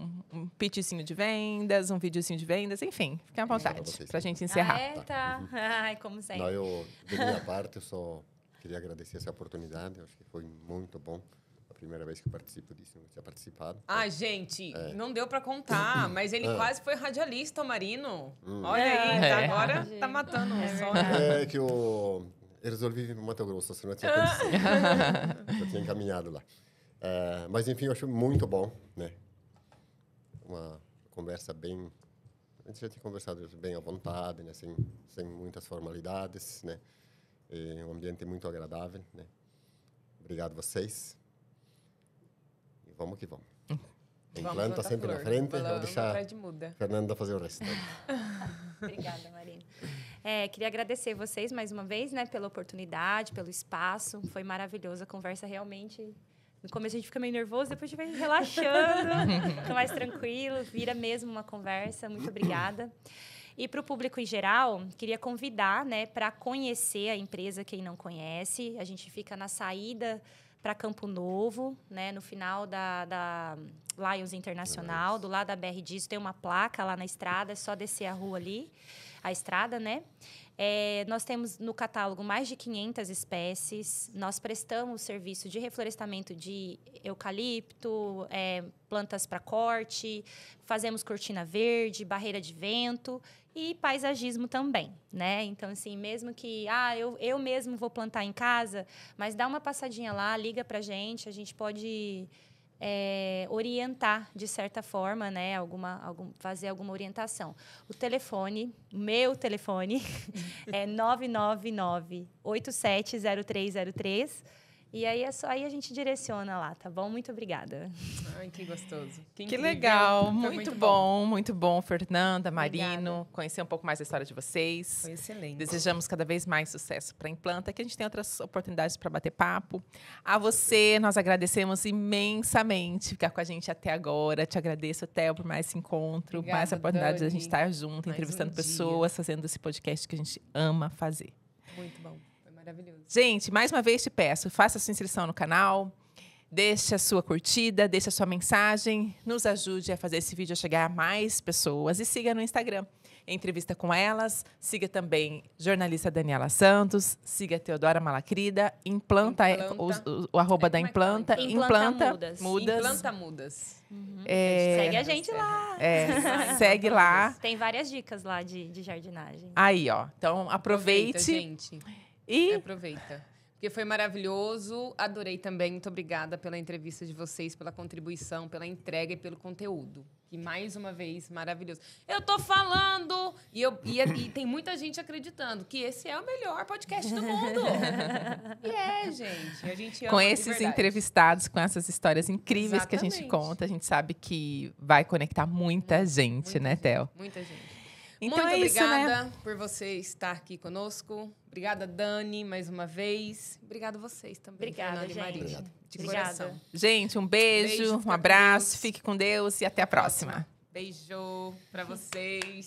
B: pitchzinho de vendas, um videozinho de vendas, enfim, fiquem à vontade
D: vocês.
B: para a gente encerrar.
C: Tá. Ai, como sempre.
D: Não, de minha parte, eu só queria agradecer essa oportunidade. Eu acho que foi muito bom. A primeira vez que eu participo disso, eu tinha participado.
A: Ah, gente, não deu pra contar, mas ele quase foi radialista, o Marino.
D: Hum.
A: Olha aí, tá
B: É.
A: agora tá matando o sonho.
D: É que eu resolvi vir para Mato Grosso, senão eu tinha acontecido. Eu tinha encaminhado lá. Mas, enfim, eu acho muito bom, né? Uma conversa bem... A gente já tinha conversado bem à vontade, né? Sem muitas formalidades, né? É um ambiente muito agradável, né? Obrigado a vocês. E vamos que vamos. Tem
A: Vamos
D: planta
A: plantar
D: sempre na
A: flor.
D: frente.
A: Vamos
D: Vou deixar
A: atrás de muda.
D: a Fernanda fazer o resto.
C: Obrigada, Marina. Queria agradecer vocês mais uma vez, né, pela oportunidade, pelo espaço. Foi maravilhoso a conversa, realmente. No começo a gente fica meio nervoso, depois a gente vai relaxando, fica mais tranquilo, vira mesmo uma conversa. Muito obrigada. E para o público em geral, queria convidar, né, para conhecer a empresa, quem não conhece. A gente fica na saída para Campo Novo, né, no final da Lions Internacional, do lado da BR Disso, tem uma placa lá na estrada, é só descer a rua ali, a estrada, né? Nós temos no catálogo mais de 500 espécies, nós prestamos serviço de reflorestamento de eucalipto, plantas para corte, fazemos cortina verde, barreira de vento e paisagismo também, né? Então, assim, mesmo que eu mesmo vou plantar em casa, mas dá uma passadinha lá, liga pra gente, a gente pode orientar de certa forma, né? Fazer alguma orientação. O meu telefone é 999-870303 E aí, aí a gente direciona lá, tá bom? Muito obrigada.
A: Ai, que gostoso.
B: Que legal. Muito bom, Fernanda, Marino.
C: Obrigada.
B: Conhecer um pouco mais da história de vocês.
A: Foi excelente.
B: Desejamos cada vez mais sucesso para a Implanta, que a gente tem outras oportunidades para bater papo. A você, nós agradecemos imensamente ficar com a gente até agora. Te agradeço, Theo, por mais esse encontro,
A: Obrigada,
B: mais a oportunidade de a
A: Dani.
B: gente estar junto,
A: Mais
B: entrevistando
A: um dia.
B: pessoas, fazendo esse podcast que a gente ama fazer.
A: Muito bom. Foi maravilhoso.
B: Gente, mais uma vez te peço, faça a sua inscrição no canal, deixe a sua curtida, deixe a sua mensagem, nos ajude a fazer esse vídeo chegar a mais pessoas e siga no Instagram. Entrevista com elas, siga também jornalista Daniela Santos, siga a Teodora Malacrida, Implanta. O arroba da
A: Como é que fala?
B: Implanta.
C: Implanta Mudas.
A: Implanta Mudas.
C: Segue a gente lá.
B: Segue lá.
C: Tem várias dicas lá de jardinagem.
B: Aí, ó. Então, aproveite.
A: gente.
B: E
A: Aproveita. Porque foi maravilhoso. Adorei também. Muito obrigada pela entrevista de vocês, pela contribuição, pela entrega e pelo conteúdo. Que, mais uma vez, maravilhoso. Eu tô falando! E tem muita gente acreditando que esse é o melhor podcast do mundo. E gente. A gente ama
B: com
A: de
B: esses
A: verdade.
B: entrevistados, com essas histórias incríveis que a gente
A: Exatamente.
B: conta, a gente sabe que vai conectar muita gente, né, Theo?
A: Muita gente.
B: Então
A: Muito
B: é isso, né?
A: obrigada por você estar aqui conosco. Obrigada, Dani, mais uma vez. Obrigada a vocês também,
C: Obrigada,
A: Fernanda e
C: gente.
A: Marina. De
C: Obrigada.
A: coração.
B: Gente, um beijo,
A: Beijo,
B: um
A: fica com
B: abraço,
A: Deus.
B: fique com Deus e até a próxima.
A: Beijo pra vocês.